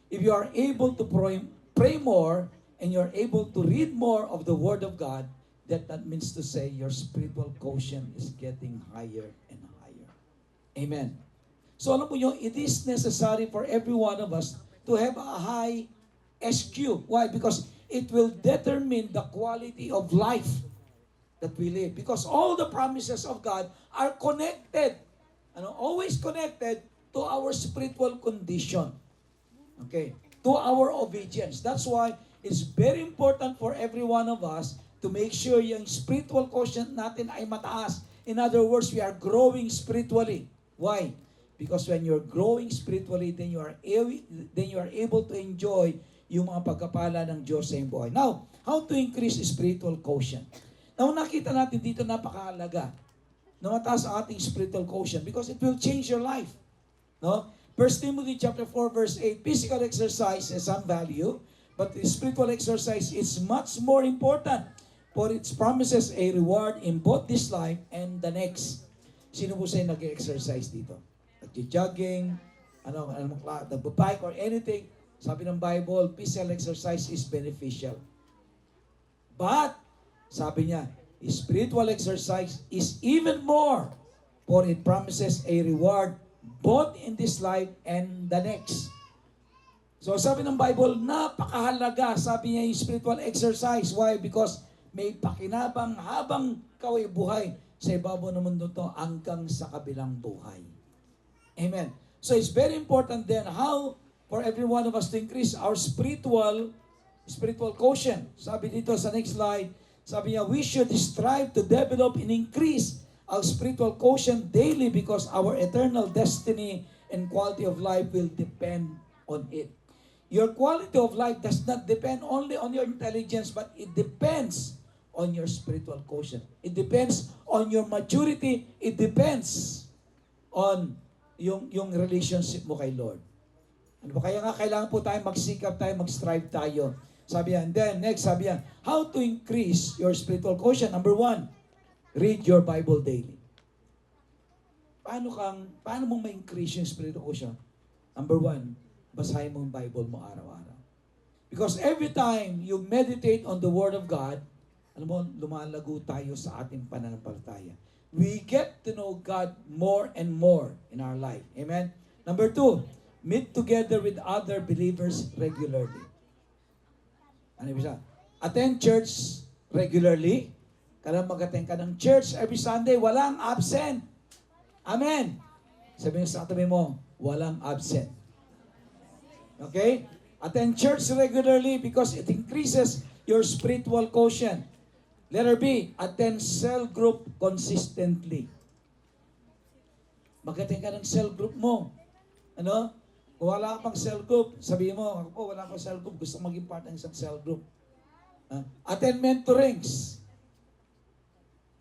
If you are able to pray more and you're able to read more of the Word of God, that means to say your spiritual quotient is getting higher and higher. Amen. So alam mo nyo, it is necessary for every one of us to have a high SQ. Why? Because it will determine the quality of life that we live. Because all the promises of God are connected, always connected to our spiritual condition. Okay? To our obedience. That's why it's very important for every one of us to make sure yung spiritual quotient natin ay mataas. In other words, we are growing spiritually. Why? Because when you're growing spiritually, then you are able to enjoy yung mga pagkapala ng Diyos sa iyong buhay. Now, how to increase spiritual quotient? Now, nakita natin dito napakahalaga na mataas ang ating spiritual quotient because it will change your life. No? 1 Timothy chapter 4 verse 8, physical exercise has some value, but the spiritual exercise is much more important. For it promises a reward in both this life and the next. Sino po sa'yo nag-exercise dito? Nag-jogging, nag-bike or anything. Sabi ng Bible, physical exercise is beneficial. But, sabi niya, spiritual exercise is even more. For it promises a reward both in this life and the next. So sabi ng Bible, napakahalaga, sabi niya yung spiritual exercise. Why? Because may pakinabang habang ikaw ay buhay sa ibabaw ng mundo to hanggang sa kabilang buhay. Amen. So it's very important then how for every one of us to increase our spiritual quotient. Sabi dito sa next slide, sabi niya, we should strive to develop and increase our spiritual quotient daily because our eternal destiny and quality of life will depend on it. Your quality of life does not depend only on your intelligence, but it depends on your spiritual quotient. It depends on your maturity. It depends on yung relationship mo kay Lord. Ano ba? Kaya nga kailangan po tayo magsikap tayo, mag-strive tayo. Sabi yan. Then, next, sabi yan, how to increase your spiritual quotient? Number 1, read your Bible daily. Paano mong ma-increase yung spiritual quotient? Number 1, basahin mo yung Bible mo araw-araw. Because every time you meditate on the Word of God, alam mo, lumalago tayo sa ating pananampalataya. We get to know God more and more in our life. Amen? Number 2, meet together with other believers regularly. Ano ibig sabihin? Attend church regularly. Kailangan mag-attend ka ng church every Sunday. Walang absent. Amen? Sabihin sa katabi mo, walang absent. Okay? Attend church regularly because it increases your spiritual quotient. Letter B, attend cell group consistently. Mag-attend ka ng cell group mo. Ano? Kung wala ka pang cell group, sabihin mo, ako po, wala akong cell group, gusto maging part ng isang cell group. Attend mentorings.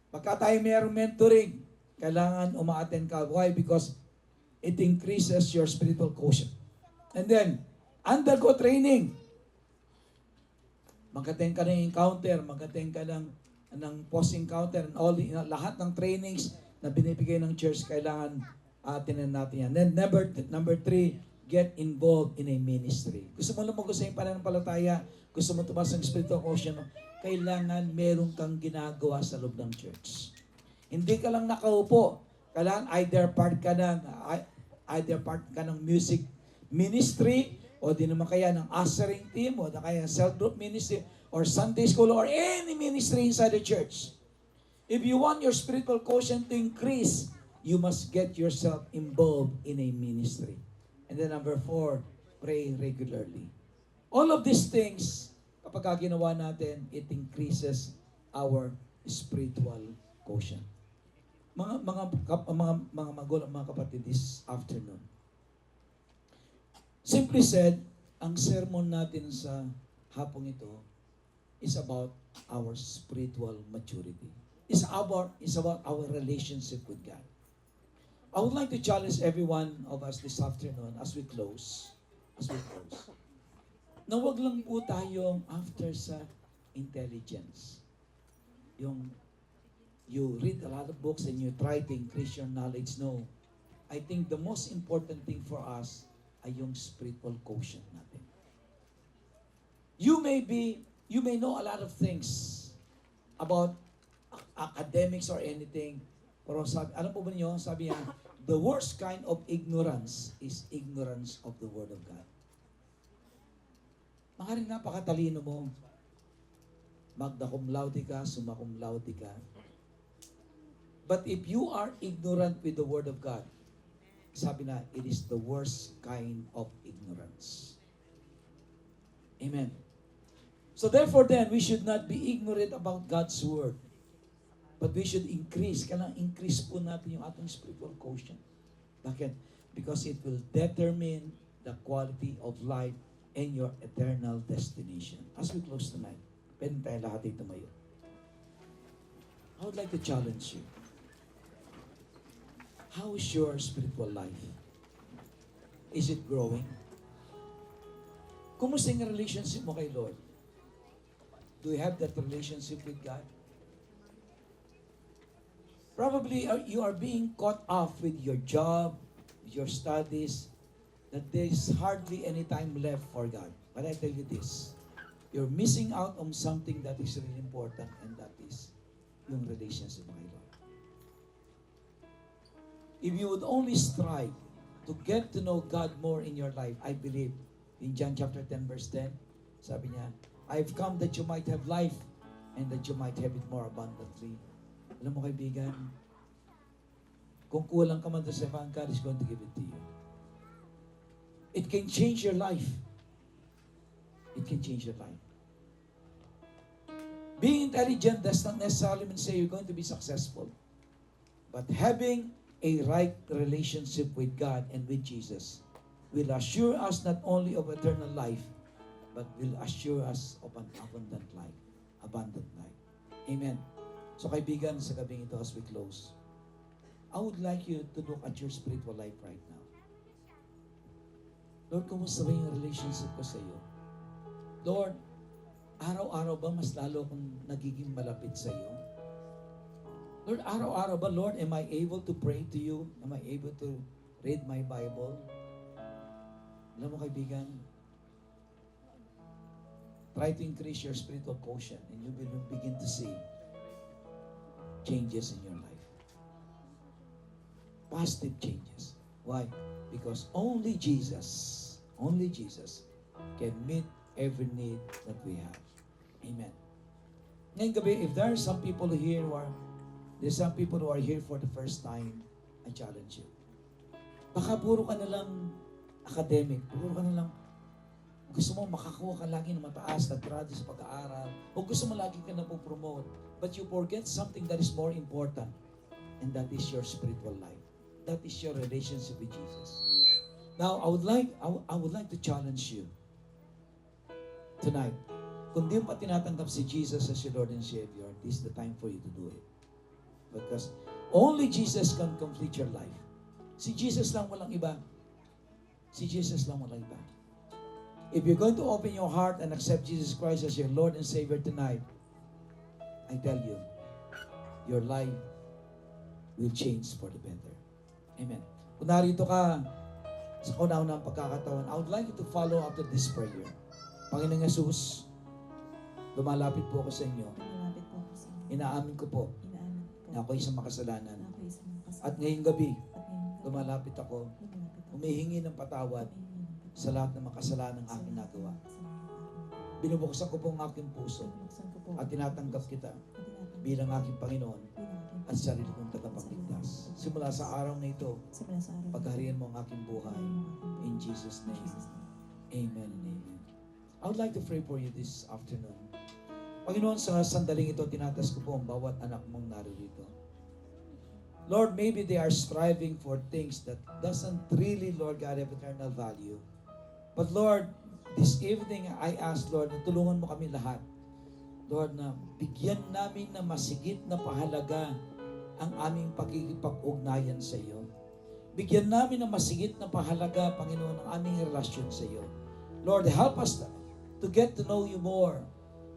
Pagka tayo mayroong mentoring, kailangan uma-attend ka. Why? Because it increases your spiritual quotient. And then, undergo training. Mag-attend ka ng encounter, mag-attend ka ng post-encounter, and all lahat ng trainings na binibigay ng church, kailangan tinan natin yan. Then number 3, get involved in a ministry. Gusto mo lumago sa iyong pananampalataya, gusto mo tumas ng spiritual quotient mo, kailangan meron kang ginagawa sa loob ng church. Hindi ka lang nakaupo. Kailangan either part ka ng music ministry, o di naman kaya ng ushering team, o kaya cell group ministry, or Sunday school, or any ministry inside the church. If you want your spiritual quotient to increase, you must get yourself involved in a ministry. And then number 4, pray regularly. All of these things, kapag ginawa natin, it increases our spiritual quotient. Mga magulang, mga kapatid, this afternoon. Simply said, ang sermon natin sa hapong ito is about our spiritual maturity. It's about our relationship with God. I would like to challenge every one of us this afternoon as we close, na wag lang po tayong after sa intelligence. You read a lot of books and you try to increase your knowledge. No. I think the most important thing for us ay yung spiritual quotient natin. You may know a lot of things about academics or anything, pero alam po ba niyo, sabi niya, the worst kind of ignorance is ignorance of the Word of God. Maaaring napakatalino mo, magna cum laude ka, summa cum laude ka, but if you are ignorant with the Word of God, sabi na, it is the worst kind of ignorance. Amen. So therefore then, we should not be ignorant about God's Word. But we should increase. Kailangan increase po natin yung ating spiritual quotient. Bakit? Because it will determine the quality of life and your eternal destination. As we close tonight, pwede tayo lahat ay tumayo. I would like to challenge you. How is your spiritual life? Is it growing? Kumusta yung relationship mo kay Lord? Do you have that relationship with God? Probably you are being caught up with your job, your studies, that there is hardly any time left for God. But I tell you this, you're missing out on something that is really important, and that is yung relationship mo kay Lord. If you would only strive to get to know God more in your life, I believe In John chapter 10 verse 10, sabi niya, I've come that you might have life and that you might have it more abundantly. Alam mo kaibigan, kung kulang ka man sa Evangelist, God is going to give it to you. It can change your life. It can change your life. Being intelligent does not necessarily mean say you're going to be successful. But having a right relationship with God and with Jesus will assure us not only of eternal life, but will assure us of an abundant life. Abundant life. Amen. So kaibigan, sa gabing ito as we close, I would like you to look at your spiritual life right now. Lord, kumusta ba yung relationship ko sa iyo? Lord, araw-araw ba mas lalo akong nagiging malapit sa iyo? Lord, araw-araw ba, Lord, am I able to pray to you? Am I able to read my Bible? Alam mo kaibigan, try to increase your spiritual quotient and you will begin to see changes in your life. Positive changes. Why? Because only Jesus can meet every need that we have. Amen. Ngayong gabi, if there are some people here there's some people who are here for the first time, I challenge you. Baka puro ka na lang academic, puro ka na lang gusto mo makakuha ka lagi ng mataas na grado sa pag-aaral, o gusto mo lagi ka na po-promote, but you forget something that is more important, and that is your spiritual life. That is your relationship with Jesus. Now, I would like to challenge you tonight. Kung di pa tinatanggap si Jesus as your Lord and Savior, this is the time for you to do it. Because only Jesus can complete your life. Si Jesus lang, walang iba. Si Jesus lang, walang iba. If you're going to open your heart and accept Jesus Christ as your Lord and Savior tonight, I tell you, your life will change for the better. Amen. Kung narito ka sa kauna-unang pagkakataon, I would like you to follow after this prayer. Panginoong Yesus, lumalapit po ako sa inyo. Malapit po ako sa inyo. Inaamin ko po Inaamin ko po na ako'y isang makasalanan. na ako isang makasalanan. At ngayong gabi, At ngayon gabi, lumalapit ako, lumalapit ako. humihingi ng patawad Humihingi ng patawad sa lahat ng makasalanan sa aking lahat ng nagawa. kasalanan ng aking nagawa. Binubuksan ko po ang aking puso Binubuksan ko po at tinatanggap kita at tinatanggap bilang aking Panginoon bilang aking at sarili kong tagapagligtas. Simula sa araw na ito, simula sa araw na pagharian mo ang aking buhay. paghahain mo ang aking buhay. In Jesus' In name, Jesus' name. amen and amen. I would like to pray for you this afternoon. Panginoon, sa sandaling ito, tinatas ko po ang bawat anak mong naririto. Lord, maybe they are striving for things that doesn't really, Lord God, have eternal value. But Lord, this evening, I ask, Lord, na tulungan mo kami lahat. Lord, na bigyan namin na masigit na pahalaga ang aming pagkikipag-ugnayan sa iyo. Bigyan namin na masigit na pahalaga, Panginoon, ang aming relasyon sa iyo. Lord, help us to get to know you more.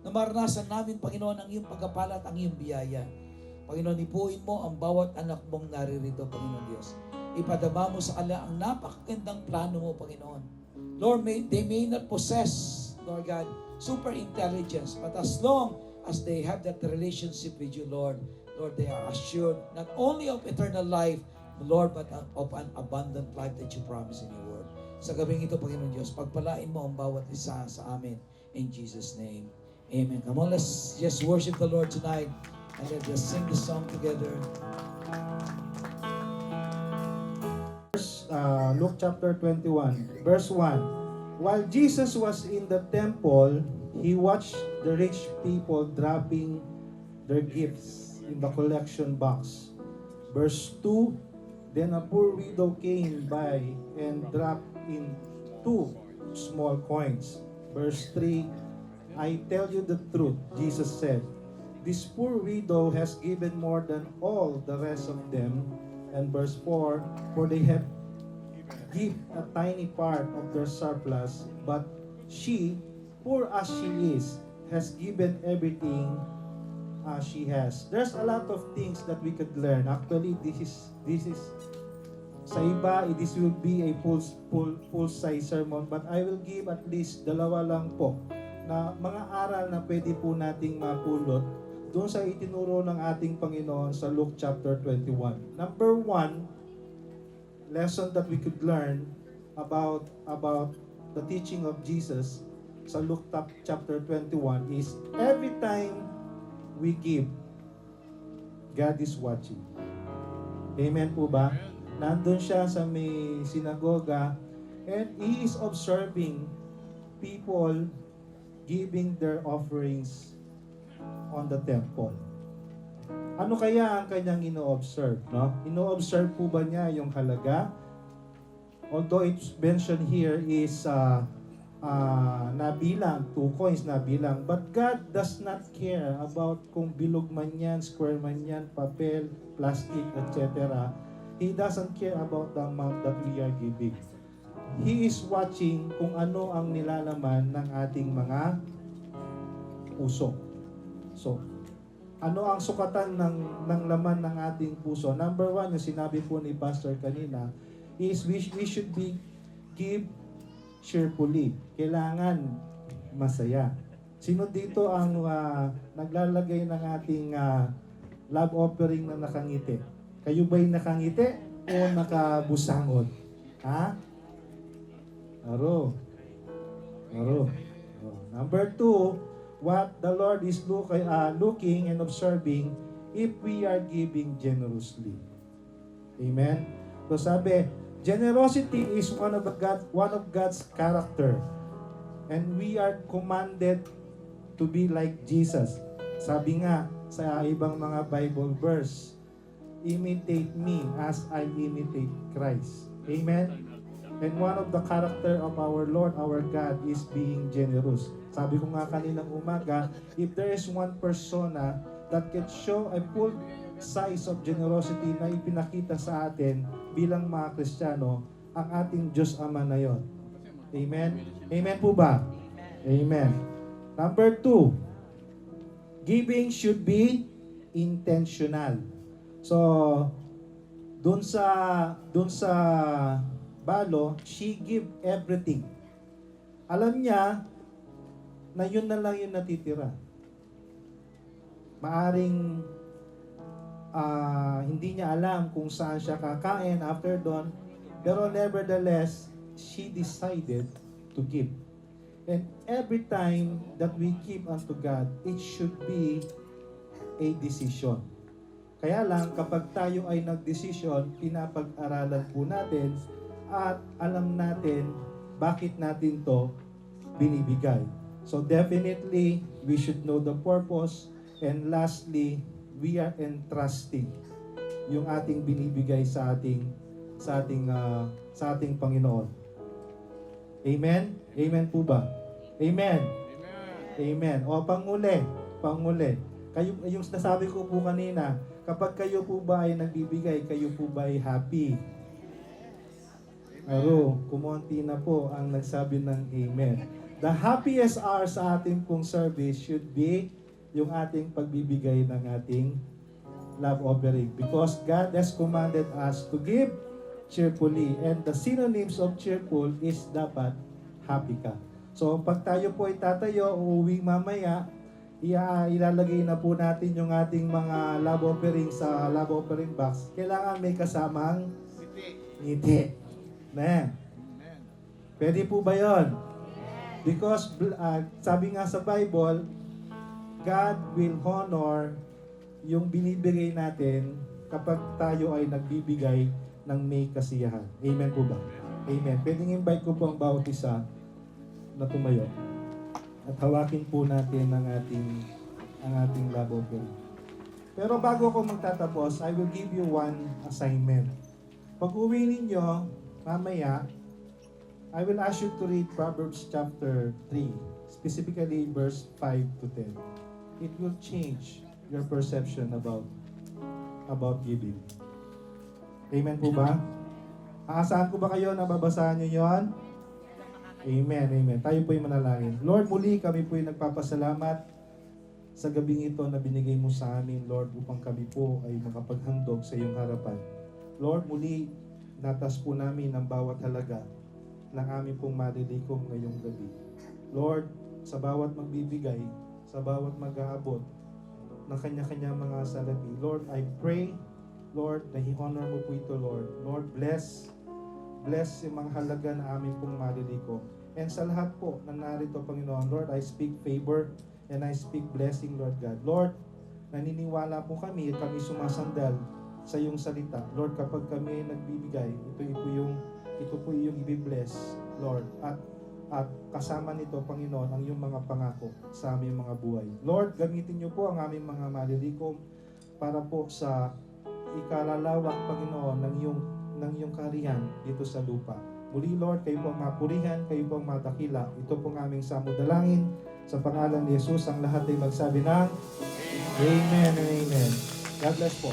Na maranasan namin, Panginoon, ang iyong pagkapala at ang iyong biyaya. Panginoon, ipuin mo ang bawat anak mong naririto, Panginoon Diyos. Ipadama mo sa kanila ang napakagandang plano mo, Panginoon. Lord, they may not possess, Lord God, super intelligence, but as long as they have that relationship with you, Lord, they are assured not only of eternal life, Lord, but of an abundant life that you promise in your word. Sa gabing ito, Panginoon Diyos, pagpalain mo ang bawat isa sa amin. In Jesus' name, amen. Come on, let's just worship the Lord tonight. And let's just sing this song together. Luke chapter 21, verse 1. While Jesus was in the temple, he watched the rich people dropping their gifts in the collection box. Verse 2, then a poor widow came by and dropped in 2 small coins. Verse 3, I tell you the truth, Jesus said, this poor widow has given more than all the rest of them. And verse 4, for they have give a tiny part of their surplus, but she, poor as she is, has given everything she has. There's a lot of things that we could learn. Actually, this is sa iba, this will be a full size sermon, but I will give at least dalawa lang po na mga aral na pwede po nating mapulot doon sa itinuro ng ating Panginoon sa Luke chapter 21. Number 1, lesson that we could learn about the teaching of Jesus sa Luke chapter 21 is every time we give, God is watching. Amen po ba? Nandun siya sa may sinagoga and He is observing people giving their offerings on the temple. Ano kaya ang kanyang ino-observe? No? Ino-observe po ba niya yung halaga? Although it's mentioned here is nabilang, 2 coins nabilang. But God does not care about kung bilog man yan, square man yan, papel, plastic, etc. He doesn't care about the amount that we are giving. He is watching kung ano ang nilalaman ng ating mga puso. So, ano ang sukatan ng laman ng ating puso? Number 1, yung sinabi po ni Pastor kanina, is we should give cheerfully. Kailangan masaya. Sino dito ang naglalagay ng ating love offering na nakangiti? Kayo ba'y nakangiti o nakabusangot? Ha? Aro. Oh. Number 2, what the Lord is looking and observing if we are giving generously. Amen? So sabi, generosity is one of God's character. And we are commanded to be like Jesus. Sabi nga sa ibang mga Bible verse, imitate me as I imitate Christ. Amen? And one of the character of our Lord, our God, is being generous. Sabi ko nga kaninang umaga, if there is one persona that can show a full size of generosity na ipinakita sa atin bilang mga Kristiyano, ang ating Diyos Ama na yon. Amen? Amen po ba? Amen. Number 2, giving should be intentional. So, dun sa balo, she give everything. Alam niya na yun na lang yung natitira. Maaring hindi niya alam kung saan siya kakain after doon, pero nevertheless, she decided to give. And every time that we give unto God, it should be a decision. Kaya lang, kapag tayo ay nagdesisyon, pinapag-aralan po natin at alam natin bakit natin to binibigay. So definitely, we should know the purpose. And lastly, we are entrusting yung ating binibigay sa ating Panginoon. Amen? Amen po ba? Amen. Amen. O panguli. Kayo, yung nasabi ko po kanina, kapag kayo po ba ay nagbibigay, kayo po ba ay happy? Aro, kumonti na po ang nagsabi ng amen. The happiest hour sa ating pong service should be yung ating pagbibigay ng ating love offering. Because God has commanded us to give cheerfully. And the synonyms of cheerful is dapat happy ka. So pag tayo po ay tatayo, uuwi mamaya, ilalagay na po natin yung ating mga love offering sa love offering box. Kailangan may kasamang ngiti. Na. Pwede po ba yun? Because sabi nga sa Bible, God will honor yung binibigay natin kapag tayo ay nagbibigay ng may kasiyahan. Amen po ba? Amen. Pwedeng invite ko po ang bawat isa na tumayo. At hawakin po natin ang ating love offering. Pero bago ako magtatapos, I will give you one assignment. Pag uwi ninyo, mamaya, I will ask you to read Proverbs chapter 3, specifically verse 5 to 10. It will change your perception about giving. Amen po ba? Aasahan ko ba kayo na babasahan nyo yon? Amen, amen. Tayo po'y manalangin. Lord, muli kami po'y nagpapasalamat sa gabing ito na binigay mo sa amin, Lord, upang kami po ay makapaghandog sa iyong harapan. Lord, muli, natas po namin ang bawat halaga ng aming pong malilikom ngayong gabi. Lord, sa bawat magbibigay, sa bawat mag-aabot ng kanya-kanya mga salapi, Lord, I pray, Lord, na i-honor mo po ito, Lord. Lord, bless yung mga halaga na aming pong malilikom. And sa lahat po na narito, Panginoon, Lord, I speak favor and I speak blessing, Lord God. Lord, naniniwala po kami sumasandal sa iyong salita. Lord, kapag kami nagbibigay, ito po yung ibibless, Lord. At kasama nito, Panginoon, ang iyong mga pangako sa aming mga buhay. Lord, gamitin niyo po ang aming mga malilikom para po sa ikalalawak, Panginoon, ng iyong kaharian dito sa lupa. Muli, Lord, kayo po ang mapurihan, kayo po ang madakila. Ito pong aming samudalangin sa pangalan ni Jesus. Ang lahat ay magsabi ng Amen and Amen. God bless po.